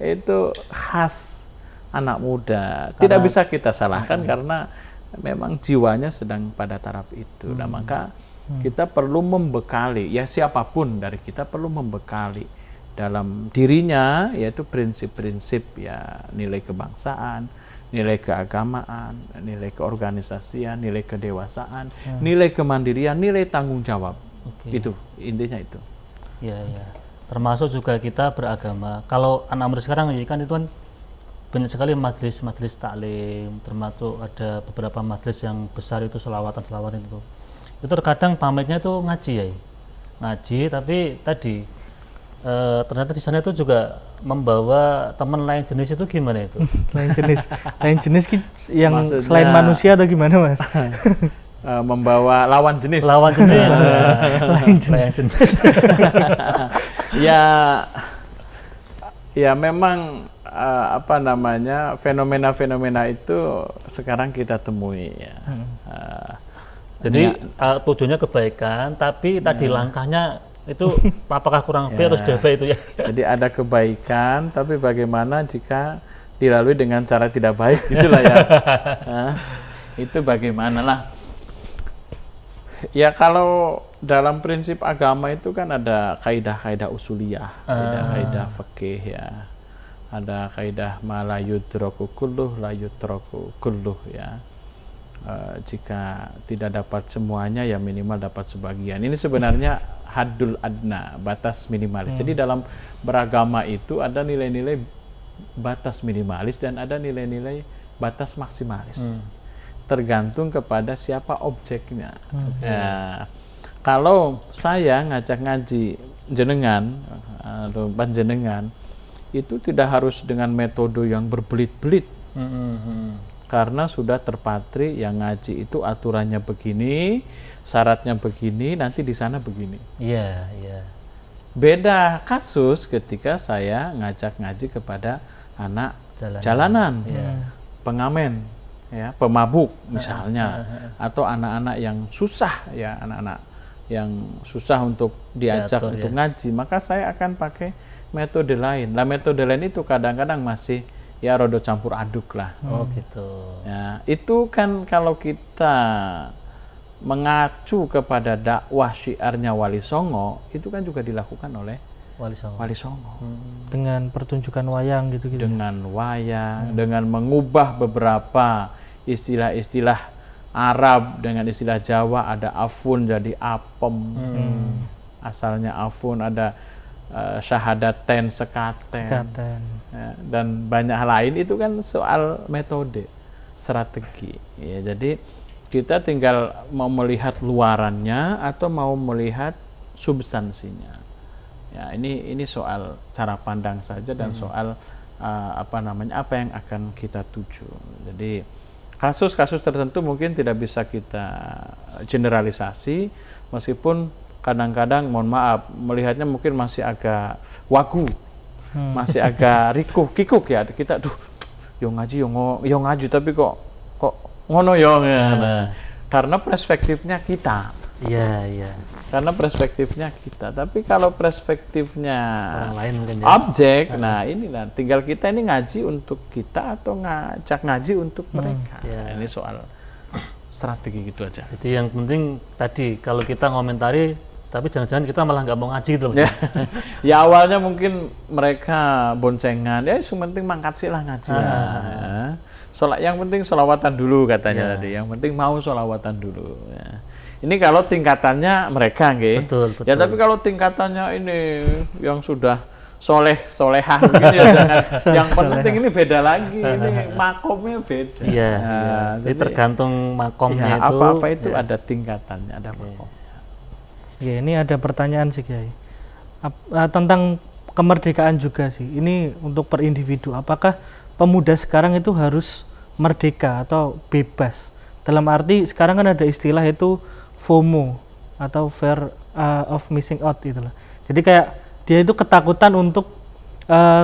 itu khas anak muda. Tidak bisa kita salahkan karena memang jiwanya sedang pada taraf itu. Nah, maka kita perlu membekali, ya siapapun dari kita perlu membekali dalam dirinya yaitu prinsip-prinsip ya nilai kebangsaan, nilai keagamaan, nilai keorganisasian, nilai kedewasaan, nilai kemandirian, nilai tanggung jawab. Itu intinya itu. Ya. Termasuk juga kita beragama. Kalau anak muda sekarang ya kan itu kan banyak sekali majelis taklim, termasuk ada beberapa majelis yang besar itu selawatan itu. Itu terkadang pamitnya itu ngaji ya. Ngaji tapi tadi ternyata di sana itu juga membawa teman lain jenis itu gimana itu? lain jenis yang maksudnya, selain manusia atau gimana Mas? Membawa lawan jenis. Lain jenis. ya memang apa namanya fenomena itu sekarang kita temui ya. Jadi tujuannya kebaikan, tapi tadi langkahnya itu apakah kurang lebih atau sudah baik itu ya? Jadi ada kebaikan, tapi bagaimana jika dilalui dengan cara tidak baik, gitulah ya. Itu bagaimana lah. Ya kalau dalam prinsip agama itu kan ada kaidah-kaidah usuliyah, kaidah-kaidah fikih ya. Ada kaidah ma la yudraku kulluh la yutraku kulluh ya. Jika tidak dapat semuanya ya minimal dapat sebagian. Ini sebenarnya haddul adna, batas minimalis. Jadi dalam beragama itu ada nilai-nilai batas minimalis dan ada nilai-nilai batas maksimalis. Tergantung kepada siapa objeknya. Ya, kalau saya ngajak ngaji jenengan atau panjenengan itu tidak harus dengan metode yang berbelit-belit. Karena sudah terpatri yang ngaji itu aturannya begini, syaratnya begini, nanti di sana begini. Iya. Beda kasus ketika saya ngajak ngaji kepada anak jalanan, pengamen, ya, pemabuk misalnya, atau anak-anak yang susah ya, anak-anak yang susah untuk diajak untuk ngaji, maka saya akan pakai metode lain. Nah, metode lain itu kadang-kadang masih ya rodo campur aduk lah. Oh gitu. Ya, itu kan kalau kita mengacu kepada dakwah syiarnya Wali Songo, itu kan juga dilakukan oleh Wali Songo. Dengan pertunjukan wayang gitu-gitu. Dengan wayang, dengan mengubah beberapa istilah-istilah Arab dengan istilah Jawa, ada afun jadi apem. Asalnya afun, ada syahadaten sekaten. Ya, dan banyak hal lain, itu kan soal metode, strategi. Ya, jadi kita tinggal mau melihat luarannya atau mau melihat substansinya. Ya, ini soal cara pandang saja dan soal apa yang akan kita tuju. Jadi kasus-kasus tertentu mungkin tidak bisa kita generalisasi, meskipun kadang-kadang mohon maaf melihatnya mungkin masih agak wagu, masih agak kikuk ya, kita yo ngaji tapi kok ngono yo. Nah, karena perspektifnya kita. Iya. Karena perspektifnya kita. Tapi kalau perspektifnya Orang lain mungkin ya. objek, nah inilah tinggal kita ini ngaji untuk kita atau ngajak ngaji untuk mereka. Ya. Ini soal strategi gitu aja. Jadi yang penting tadi kalau kita ngomentari, tapi jangan-jangan kita malah nggak mau ngaji gitu loh. Ya awalnya mungkin mereka boncengan, ya yang penting mangkat silah ngaji lah. Yang penting sholawatan dulu katanya tadi. Yang penting mau sholawatan dulu. Ya. Ini kalau tingkatannya mereka, nggih. Betul. Ya tapi kalau tingkatannya ini yang sudah solehah begini ya jangan. Yang penting ini beda lagi. Ini makomnya beda. Iya. Jadi tergantung makomnya itu. Apa-apa itu ada tingkatannya, ada makomnya. Ya, ini ada pertanyaan sih Kiai. Tentang kemerdekaan juga sih. Ini untuk per individu. Apakah pemuda sekarang itu harus merdeka atau bebas? Dalam arti sekarang kan ada istilah itu FOMO atau fear of missing out itulah. Jadi kayak dia itu ketakutan untuk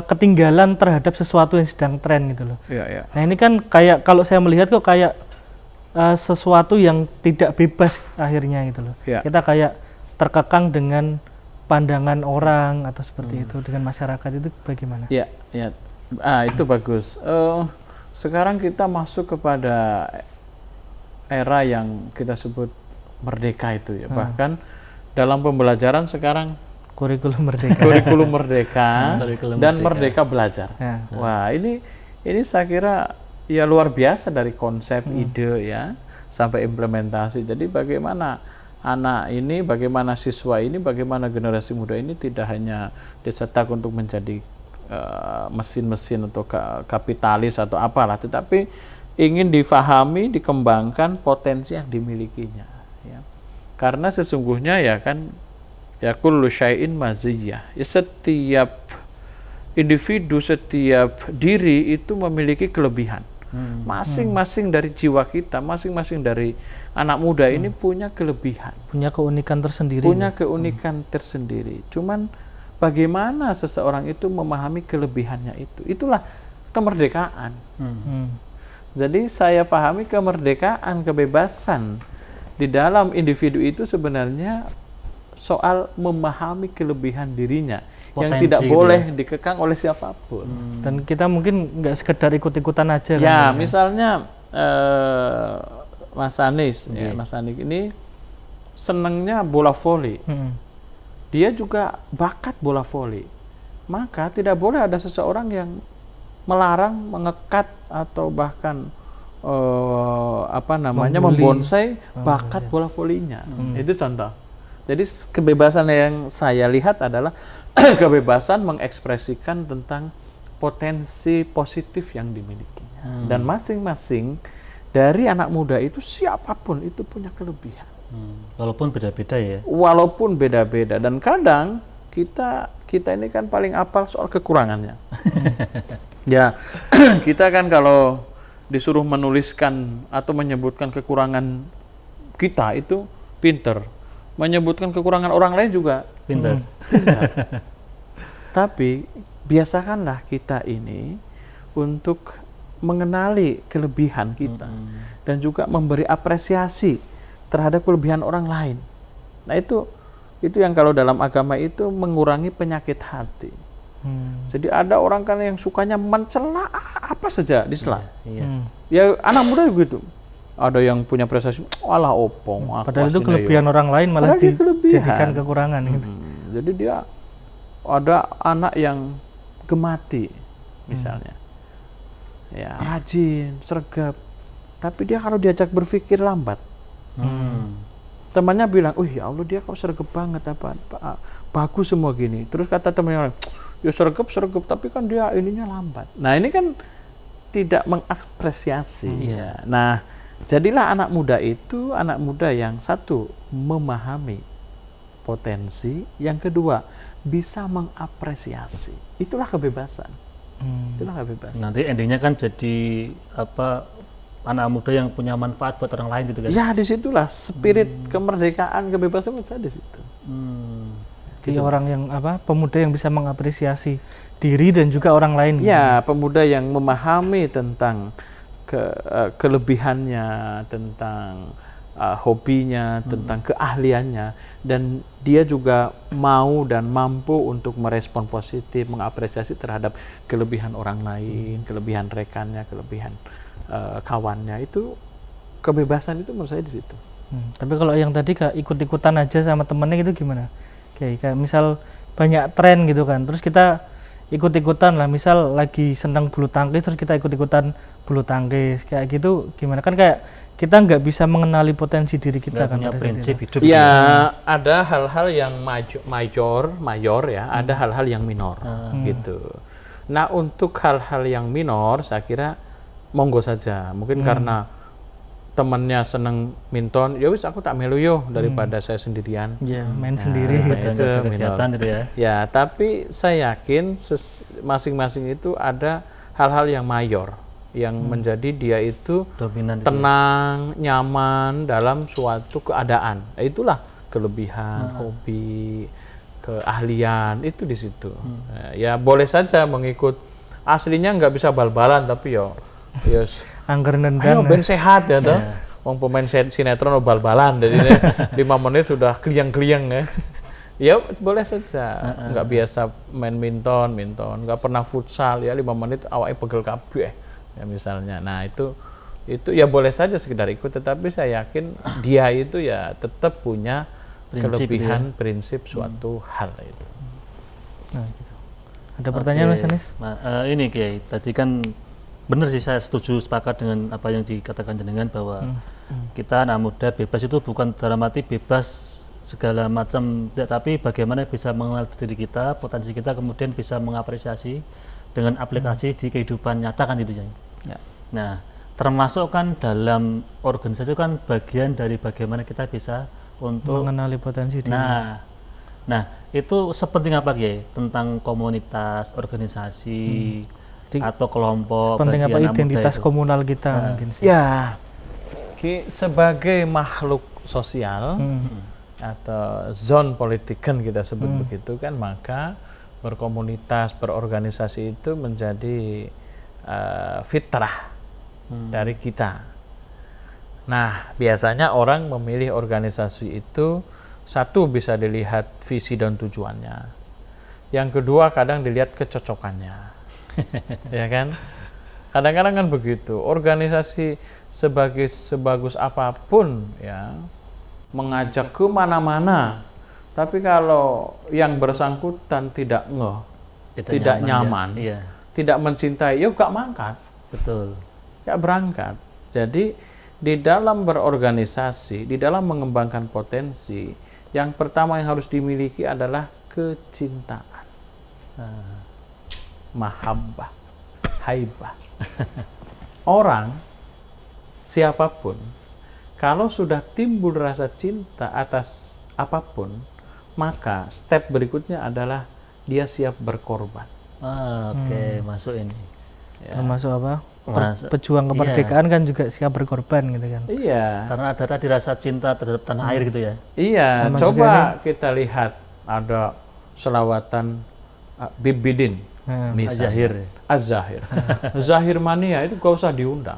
ketinggalan terhadap sesuatu yang sedang tren gitu loh. Iya. Nah ini kan kayak kalau saya melihat kok kayak sesuatu yang tidak bebas akhirnya gitu loh. Ya. Kita kayak terkekang dengan pandangan orang atau seperti itu dengan masyarakat, itu bagaimana? Iya. Itu bagus. Sekarang kita masuk kepada era yang kita sebut merdeka itu ya. Bahkan dalam pembelajaran sekarang Kurikulum merdeka. kurikulum merdeka dan merdeka. merdeka belajar. Ya. Wah, ini saya kira ya luar biasa dari konsep ide ya sampai implementasi. Jadi bagaimana anak ini, bagaimana siswa ini, bagaimana generasi muda ini tidak hanya dicetak untuk menjadi mesin-mesin atau kapitalis atau apalah, tetapi ingin difahami, dikembangkan potensi yang dimilikinya. Ya. Karena sesungguhnya ya kan, ya kullu syai'in maziyah. Ya, setiap individu, setiap diri itu memiliki kelebihan. Masing-masing dari jiwa kita, masing-masing dari anak muda ini punya kelebihan. Punya keunikan tersendiri. Punya keunikan tersendiri. Cuman bagaimana seseorang itu memahami kelebihannya itu. Itulah kemerdekaan. Jadi saya pahami kemerdekaan, kebebasan di dalam individu itu sebenarnya soal memahami kelebihan dirinya. Potensi yang tidak boleh dikekang oleh siapapun. Dan kita mungkin nggak sekedar ikut-ikutan aja. Ya, kan, misalnya Mas Anis, ya, Mas Anis ini senangnya bola voli. Dia juga bakat bola voli. Maka tidak boleh ada seseorang yang melarang, mengekat atau bahkan membonsai bakat bola volinya. Itu contoh. Jadi kebebasan yang saya lihat adalah kebebasan mengekspresikan tentang potensi positif yang dimilikinya. Dan masing-masing dari anak muda itu siapapun itu punya kelebihan. Walaupun beda-beda ya. Walaupun beda-beda, dan kadang kita ini kan paling apal soal kekurangannya. Ya, kita kan kalau disuruh menuliskan atau menyebutkan kekurangan kita itu pinter. Menyebutkan kekurangan orang lain juga pinter. Tapi biasakanlah kita ini untuk mengenali kelebihan kita dan juga memberi apresiasi terhadap kelebihan orang lain. Nah itu yang kalau dalam agama itu mengurangi penyakit hati. Jadi ada orang kan yang sukanya mencela apa saja disela. Ya anak muda begitu. Ada yang punya prestasi, alah opong. Padahal itu kelebihan orang lain malah dijadikan kekurangan. Gitu. Jadi dia ada anak yang gemati, misalnya, ya rajin, sergap, tapi dia kalau diajak berpikir lambat. Temannya bilang, ya Allah dia kok sergap banget bagus semua gini. Terus kata temannya, ya sergap, tapi kan dia ininya lambat. Nah ini kan tidak mengapresiasi. Nah jadilah anak muda itu anak muda yang satu memahami potensi, yang kedua bisa mengapresiasi. Itulah kebebasan. Itulah kebebasan. Nanti endingnya kan jadi apa, anak muda yang punya manfaat buat orang lain gitu kan. Ya disitulah spirit kemerdekaan, kebebasan menurut saya di situ. Jadi orang yang apa, pemuda yang bisa mengapresiasi diri dan juga orang lain. Ya, pemuda yang memahami tentang kelebihannya, tentang hobinya, tentang keahliannya, dan dia juga mau dan mampu untuk merespon positif, mengapresiasi terhadap kelebihan orang lain, kelebihan rekannya, kelebihan kawannya. Itu kebebasan itu menurut saya di situ. Tapi kalau yang tadi kayak ikut-ikutan aja sama temennya gitu gimana? Kayak misal banyak tren gitu kan, terus kita ikut-ikutan lah, misal lagi senang bulu tangkis terus kita ikut-ikutan bulu tangkis kayak gitu gimana? Kan kayak kita nggak bisa mengenali potensi diri kita, Nggak kan punya pada saat prinsip itu. hidup. Ya, ada hal-hal yang mayor ya, ada hal-hal yang minor gitu. Nah, untuk hal-hal yang minor saya kira monggo saja. Mungkin karena temannya seneng minton, ya wis aku tak melu yo daripada saya sendirian. Ya, main sendiri. Ada Itu kegiatan minor. gitu ya. Ya, tapi saya yakin masing-masing itu ada hal-hal yang mayor yang menjadi dia itu Dominan itu. tenang, nyaman dalam suatu keadaan. Itulah kelebihan, hobi, keahlian itu di situ. Ya boleh saja mengikut. Aslinya nggak bisa bal-balan tapi yo Angger ayo nendang. ben sehat ya toh. Wong pemain sinetron bal-balan jadi 5 menit sudah kliang-kliang ya. Ya boleh saja. Nggak biasa main minton, nggak pernah futsal ya 5 menit awake pegel kabeh ya misalnya. Nah, itu ya boleh saja sekedar ikut, tetapi saya yakin dia itu ya tetap punya Prinsip kelebihan prinsip suatu hal itu. Nah, gitu. Ada pertanyaan Mas Anis? Ini Kiai, tadi kan benar sih, saya setuju, sepakat dengan apa yang dikatakan jenengan bahwa kita anak muda bebas itu bukan dalam arti bebas segala macam, tapi bagaimana bisa mengenal diri kita, potensi kita, kemudian bisa mengapresiasi dengan aplikasi di kehidupan nyata kan itu ya. Nah, termasuk kan dalam organisasi kan bagian dari bagaimana kita bisa untuk Mengenali potensi diri. Nah, itu sepenting apa Kiai tentang komunitas, organisasi atau kelompok? Sepenting apa bagian anak muda identitas itu? komunal kita mungkin sih. Ya, sebagai makhluk sosial atau zone politik kan kita sebut begitu kan, maka berkomunitas, berorganisasi itu menjadi fitrah dari kita. Nah, biasanya orang memilih organisasi itu, satu bisa dilihat visi dan tujuannya. Yang kedua kadang dilihat kecocokannya. Ya kan? Kadang-kadang kan begitu. Organisasi sebagus apapun ya, mengajak ke mana-mana. Tapi kalau yang bersangkutan tidak tidak nyaman, ya. tidak mencintai, yuk gak mangkat. Betul. Gak berangkat. Jadi di dalam berorganisasi, di dalam mengembangkan potensi, yang pertama yang harus dimiliki adalah kecintaan. Mahabbah, haibah. Orang siapapun kalau sudah timbul rasa cinta atas apapun, maka step berikutnya adalah dia siap berkorban. Oke, masuk ini. Termasuk apa? Masuk. Pejuang kemerdekaan kan juga siap berkorban gitu kan. Iya. Karena ada tadi rasa cinta terhadap tanah air gitu ya. Iya, Sama coba juga kita lihat ada selawatan Bib Bidin, misalnya. Zahir. Az-Zahir. Zahir mania itu gak usah diundang.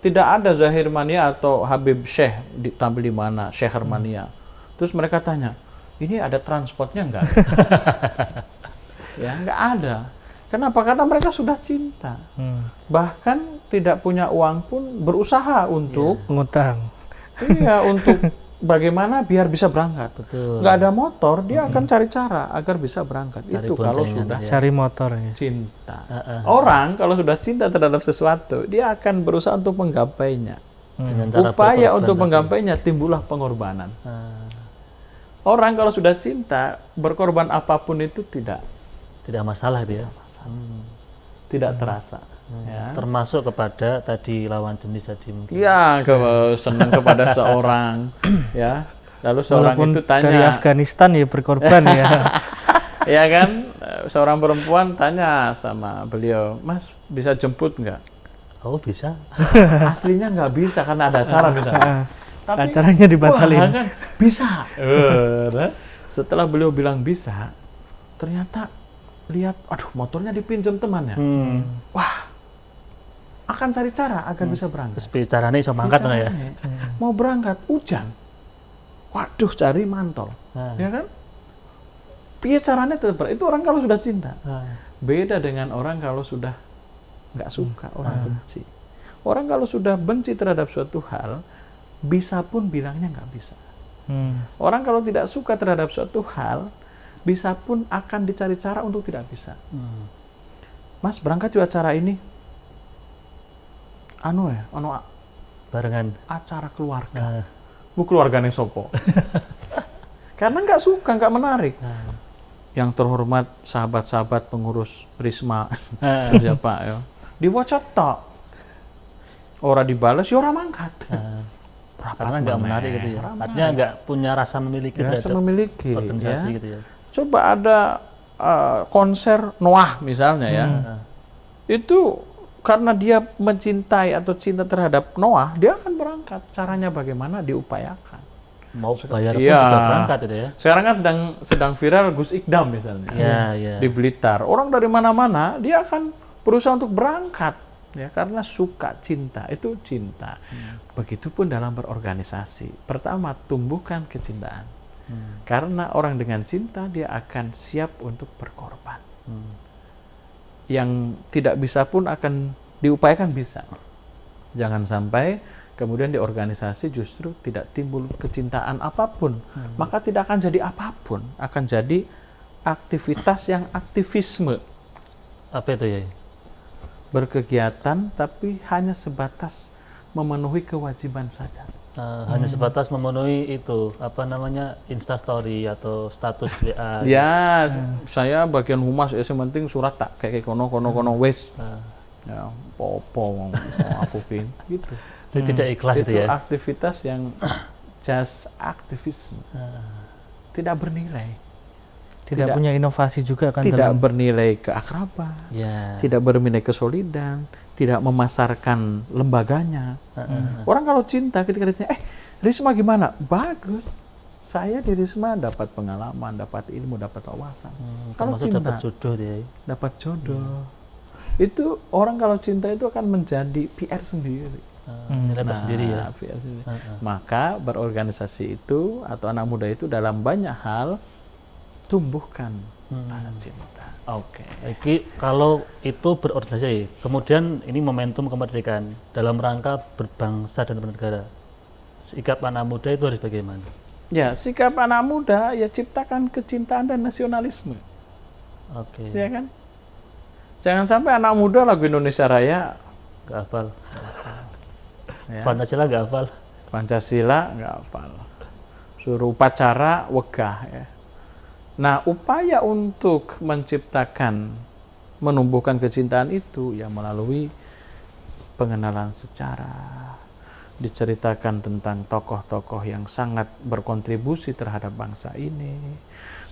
Tidak ada Zahir mania atau Habib Syekh tampil di mana, Syekh mania. Terus mereka tanya, ini ada transportnya enggak? Ya, enggak ada. Kenapa? Karena mereka sudah cinta. Bahkan tidak punya uang pun berusaha untuk Ngutang. untuk bagaimana biar bisa berangkat. Betul. Nggak ada motor, dia akan cari cara agar bisa berangkat. Cari Itu kalau boncengan, sudah ya. Cari motor ya. cinta. Orang kalau sudah cinta terhadap sesuatu, dia akan berusaha untuk menggapainya. Dengan cara Upaya berkorban untuk tadi. menggapainya timbullah pengorbanan. Orang kalau sudah cinta, berkorban apapun itu tidak masalah itu ya. tidak terasa. Ya. Termasuk kepada tadi lawan jenis tadi mungkin. Iya, senang kepada seorang, ya. Lalu seorang Walaupun itu tanya, dari Afghanistan ya berkorban ya. Ya kan, seorang perempuan tanya sama beliau, Mas bisa jemput nggak? Oh bisa. Aslinya nggak bisa karena ada acara misalnya. Tapi Acaranya dibatalin. wah, kan bisa. Setelah beliau bilang bisa, ternyata lihat, aduh motornya dipinjam temannya. Wah, akan cari cara agar bisa berangkat. Terus caranya iso mangkat nggak ya? Caranya, mau berangkat hujan, waduh cari mantol, ya kan? Piye caranya tetap itu orang kalau sudah cinta. Beda dengan orang kalau sudah nggak suka, orang benci. Orang kalau sudah benci terhadap suatu hal, bisa pun bilangnya nggak bisa. Orang kalau tidak suka terhadap suatu hal, bisa pun akan dicari cara untuk tidak bisa. Mas berangkat juga acara ini, Barengan. acara keluarga. Bu keluargane sopo. Karena nggak suka, nggak menarik. Yang terhormat sahabat-sahabat pengurus Risma, siapa ya? Diwaca tok. Ora dibales, ya ora mangkat. Karena nggak menarik gitu ya. Artinya nggak punya rasa memiliki Rasa terhadap memiliki, organisasi ya. gitu ya. Coba ada konser Noah misalnya ya. Itu karena dia mencintai atau cinta terhadap Noah, dia akan berangkat. Caranya bagaimana? Diupayakan. Mau bayar pun Iya. juga berangkat itu ya. Sekarang kan sedang viral Gus Ikdam misalnya. Iya. Di Blitar. Orang dari mana-mana dia akan berusaha untuk berangkat ya karena suka, cinta. Itu cinta. Begitupun dalam berorganisasi. Pertama, tumbuhkan kecintaan. Karena orang dengan cinta dia akan siap untuk berkorban. Yang tidak bisa pun akan diupayakan bisa. Jangan sampai kemudian di organisasi justru tidak timbul kecintaan apapun, maka tidak akan jadi apapun, akan jadi aktivitas yang aktivisme. Apa itu ya? Berkegiatan tapi hanya sebatas memenuhi kewajiban saja. Hanya sebatas memenuhi itu, apa namanya, Instastory atau status WA. Ya, saya bagian humas, ya penting surat tak kayak kono wes. Ya, popo aku pin gitu. Jadi tidak ikhlas itu ya. Aktivitas yang just aktivisme. Tidak bernilai. Tidak punya inovasi juga kan. Tidak bernilai keakraban. Ya. Tidak bernilai kesolidan, tidak memasarkan lembaganya. Orang kalau cinta ketika ditanya, Risma gimana? Bagus. Saya di Risma dapat pengalaman, dapat ilmu, dapat wawasan. Kalau Termasuk cinta, dapat jodoh dia. dapat jodoh. Itu orang kalau cinta itu akan menjadi PR sendiri. Nilai sendiri ya. PR sendiri. Maka berorganisasi itu atau anak muda itu dalam banyak hal tumbuhkan rasa cinta. Oke. Iki kalau itu berorganisasi, kemudian ini momentum kemerdekaan dalam rangka berbangsa dan bernegara. Sikap anak muda itu harus bagaimana? Ya, sikap anak muda ya ciptakan kecintaan dan nasionalisme. Oke. Ya kan? Jangan sampai anak muda lagu Indonesia Raya Nggak hafal. ya, Pancasila nggak hafal. Pancasila nggak hafal. Suruh upacara wegah ya. Nah, upaya untuk menciptakan, menumbuhkan kecintaan itu ya melalui pengenalan sejarah, diceritakan tentang tokoh-tokoh yang sangat berkontribusi terhadap bangsa ini,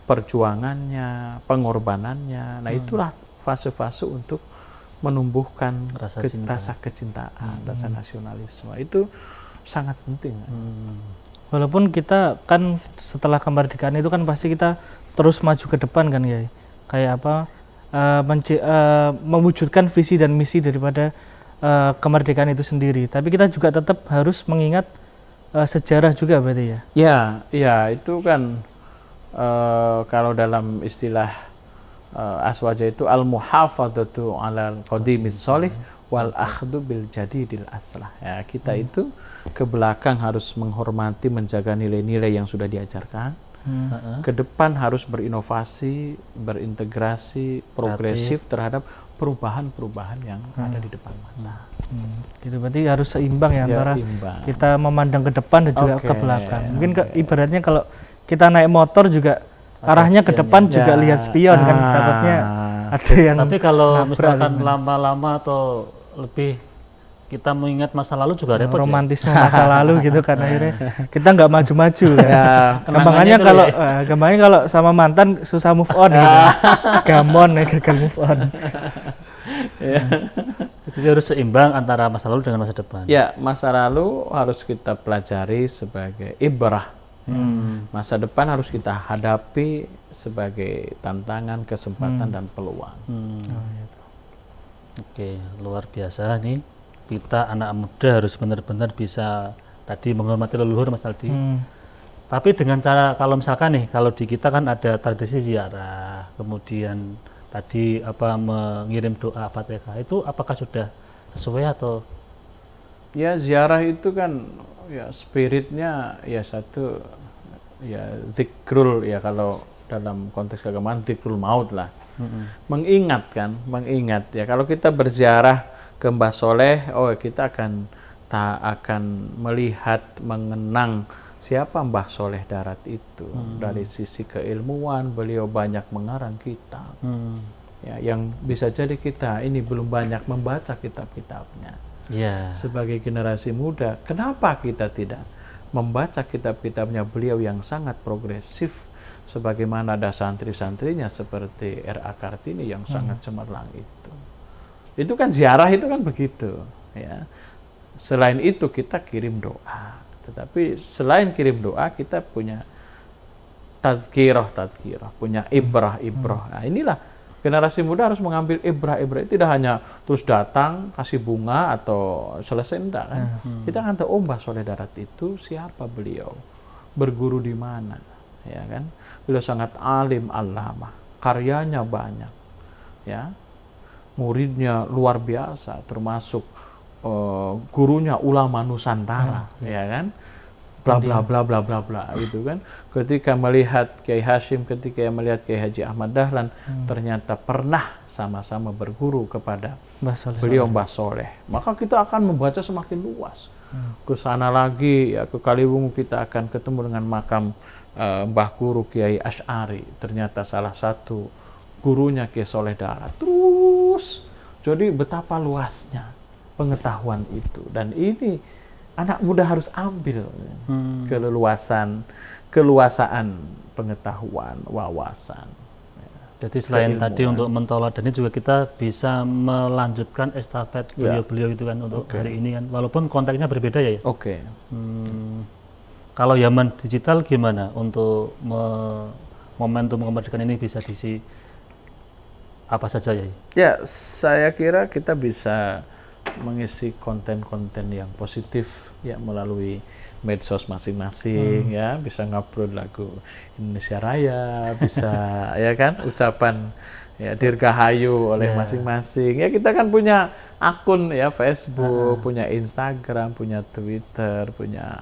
perjuangannya, pengorbanannya. Nah, itulah fase-fase untuk menumbuhkan rasa kecintaan, rasa nasionalisme. Itu sangat penting. Walaupun kita kan setelah kemerdekaan itu kan pasti kita terus maju ke depan kan ya, kayak apa mewujudkan visi dan misi daripada kemerdekaan itu sendiri. Tapi kita juga tetap harus mengingat sejarah juga berarti ya. Ya itu kan kalau dalam istilah Aswaja itu al-muhafadzatu 'alal qadimis sholih wal akhdu bil jadidil aslah. Ya, kita itu ke belakang harus menghormati, menjaga nilai-nilai yang sudah diajarkan. Ke depan harus berinovasi, berintegrasi, progresif terhadap perubahan-perubahan yang ada di depan mata. Gitu berarti harus seimbang ya, antara imbang. kita memandang ke depan dan juga ke belakang. Mungkin ibaratnya kalau kita naik motor juga arahnya ke depan juga lihat spion kan, takutnya ada yang Tapi kalau nabrak misalkan gitu. lama-lama atau lebih kita mengingat masa lalu juga repot ya. Romantisme masa lalu gitu kan akhirnya kita nggak maju-maju kan. Ya, Gampangnya kalau sama mantan susah move on gitu. Gamon ya, gagal move on. Jadi harus seimbang antara masa lalu dengan masa depan. Ya, masa lalu harus kita pelajari sebagai ibrah. Masa depan harus kita hadapi sebagai tantangan, kesempatan dan peluang. Oke, luar biasa nih. Kita anak muda harus benar-benar bisa tadi menghormati leluhur, Mas Aldi. Tapi dengan cara, kalau misalkan nih, kalau di kita kan ada tradisi ziarah, kemudian tadi mengirim doa Fatihah, itu apakah sudah sesuai atau? Ya, ziarah itu kan ya spiritnya ya satu ya zikrul, ya kalau dalam konteks keagamaan zikrul maut lah. Mengingat ya, kalau kita berziarah ke Mbah Soleh, kita akan melihat, mengenang siapa Mbah Soleh Darat itu. Dari sisi keilmuan, beliau banyak mengarang kitab. Ya, yang bisa jadi kita ini belum banyak membaca kitab-kitabnya. Sebagai generasi muda, kenapa kita tidak membaca kitab-kitabnya beliau yang sangat progresif, sebagaimana ada santri-santrinya seperti R.A. Kartini yang sangat cemerlang itu. Itu kan ziarah, itu kan begitu. Ya. Selain itu kita kirim doa. Tetapi selain kirim doa, kita punya tazkirah, punya ibrah. Nah, inilah generasi muda harus mengambil ibrah. Tidak hanya terus datang, kasih bunga, atau selesai, enggak kan. Kita akan tahu, Mbah Soleh Darat itu siapa beliau, berguru di mana, ya kan. Beliau sangat alim allamah, karyanya banyak, ya. Muridnya luar biasa, termasuk gurunya ulama Nusantara, ya kan, bla bla bla bla bla bla gitu kan. Ketika melihat Kiai Hashim, ketika melihat Kiai Haji Ahmad Dahlan, ternyata pernah sama-sama berguru kepada beliau Mbah Soleh, maka kita akan membaca semakin luas. Ke sana lagi ya, ke Kaliwungu kita akan ketemu dengan makam Mbah Guru Kiai Asy'ari, ternyata salah satu gurunya Kiai Soleh Darat. Terus jadi betapa luasnya pengetahuan itu, dan ini anak muda harus ambil keluasaan pengetahuan, wawasan. Jadi selain tadi untuk mentoladani, juga kita bisa melanjutkan estafet beliau-beliau itu kan untuk hari ini kan, walaupun konteksnya berbeda ya. Kalau zaman digital gimana untuk momentum kemerdekaan ini bisa diisi apa saja ya? Ya, saya kira kita bisa mengisi konten-konten yang positif ya melalui medsos masing-masing, ya, bisa ngupload lagu Indonesia Raya, bisa ya kan, ucapan ya Dirgahayu oleh masing-masing. Ya, kita kan punya akun ya, Facebook, punya Instagram, punya Twitter, punya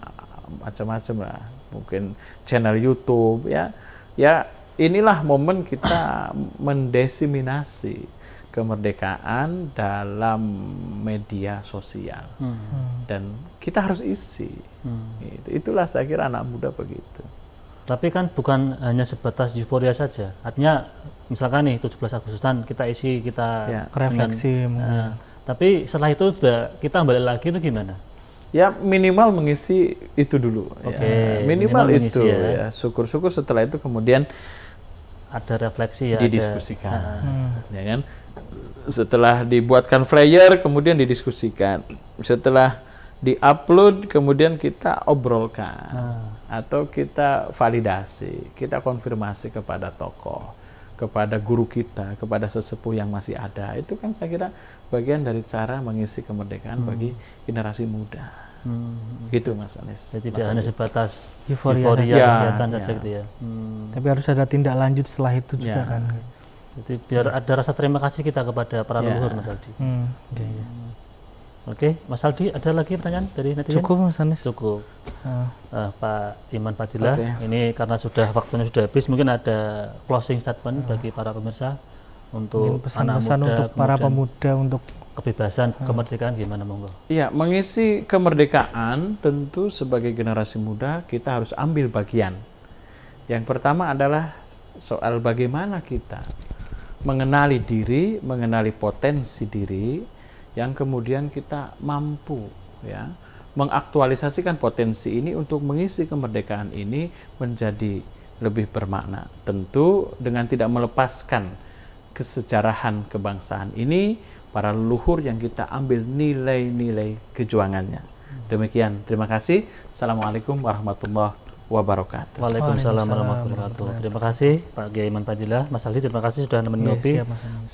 macam-macam lah, mungkin channel YouTube, ya. Ya, inilah momen kita mendesiminasi kemerdekaan dalam media sosial, dan kita harus isi. Itulah saya kira anak muda begitu. Tapi kan bukan hanya sebatas euforia saja, artinya misalkan nih 17 Agustusan kita isi, kita refleksi, tapi setelah itu sudah kita balik lagi, itu gimana? Ya, minimal mengisi itu dulu. Minimal itu ya. Syukur-syukur setelah itu kemudian ada refleksi ya, didiskusikan, ya kan. Setelah dibuatkan flyer, kemudian didiskusikan. Setelah diupload, kemudian kita obrolkan, atau kita validasi, kita konfirmasi kepada tokoh, kepada guru kita, kepada sesepuh yang masih ada. Itu kan saya kira bagian dari cara mengisi kemerdekaan bagi generasi muda. Gitu Mas Anis. Jadi tidak hanya sebatas euforia kegiatan saja gitu ya. Tapi harus ada tindak lanjut setelah itu juga kan. Jadi biar ada rasa terima kasih kita kepada para leluhur, Mas Aldi. Oke, Mas Aldi, ada lagi pertanyaan dari netizen? Cukup Mas Anis. Cukup. Pak Iman Fadilah, ini karena waktunya sudah habis, mungkin ada closing statement bagi para pemirsa untuk pesan-pesan untuk para pemuda untuk kebebasan, kemerdekaan, gimana monggo? Iya, mengisi kemerdekaan tentu sebagai generasi muda kita harus ambil bagian. Yang pertama adalah soal bagaimana kita mengenali diri, mengenali potensi diri. yang kemudian kita mampu ya mengaktualisasikan potensi ini untuk mengisi kemerdekaan ini menjadi lebih bermakna. Tentu dengan tidak melepaskan kesejarahan kebangsaan ini, para leluhur yang kita ambil nilai-nilai kejuangannya. Demikian, terima kasih. Assalamualaikum warahmatullahi wabarakatuh. Waalaikumsalam warahmatullahi wabarakatuh. Terima kasih Pak Kiai Iman Fadilah, Mas Ali, terima kasih sudah nemenin ngopi.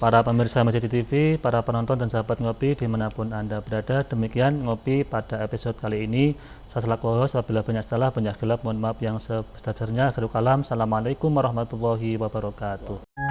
Para pemirsa Masjid TV, para penonton dan sahabat ngopi dimanapun Anda berada, demikian ngopi pada episode kali ini. Saya selaku host, apabila banyak salah, banyak gelap, mohon maaf yang sebesar-besarnya. Akhirul kalam, assalamualaikum warahmatullahi wabarakatuh.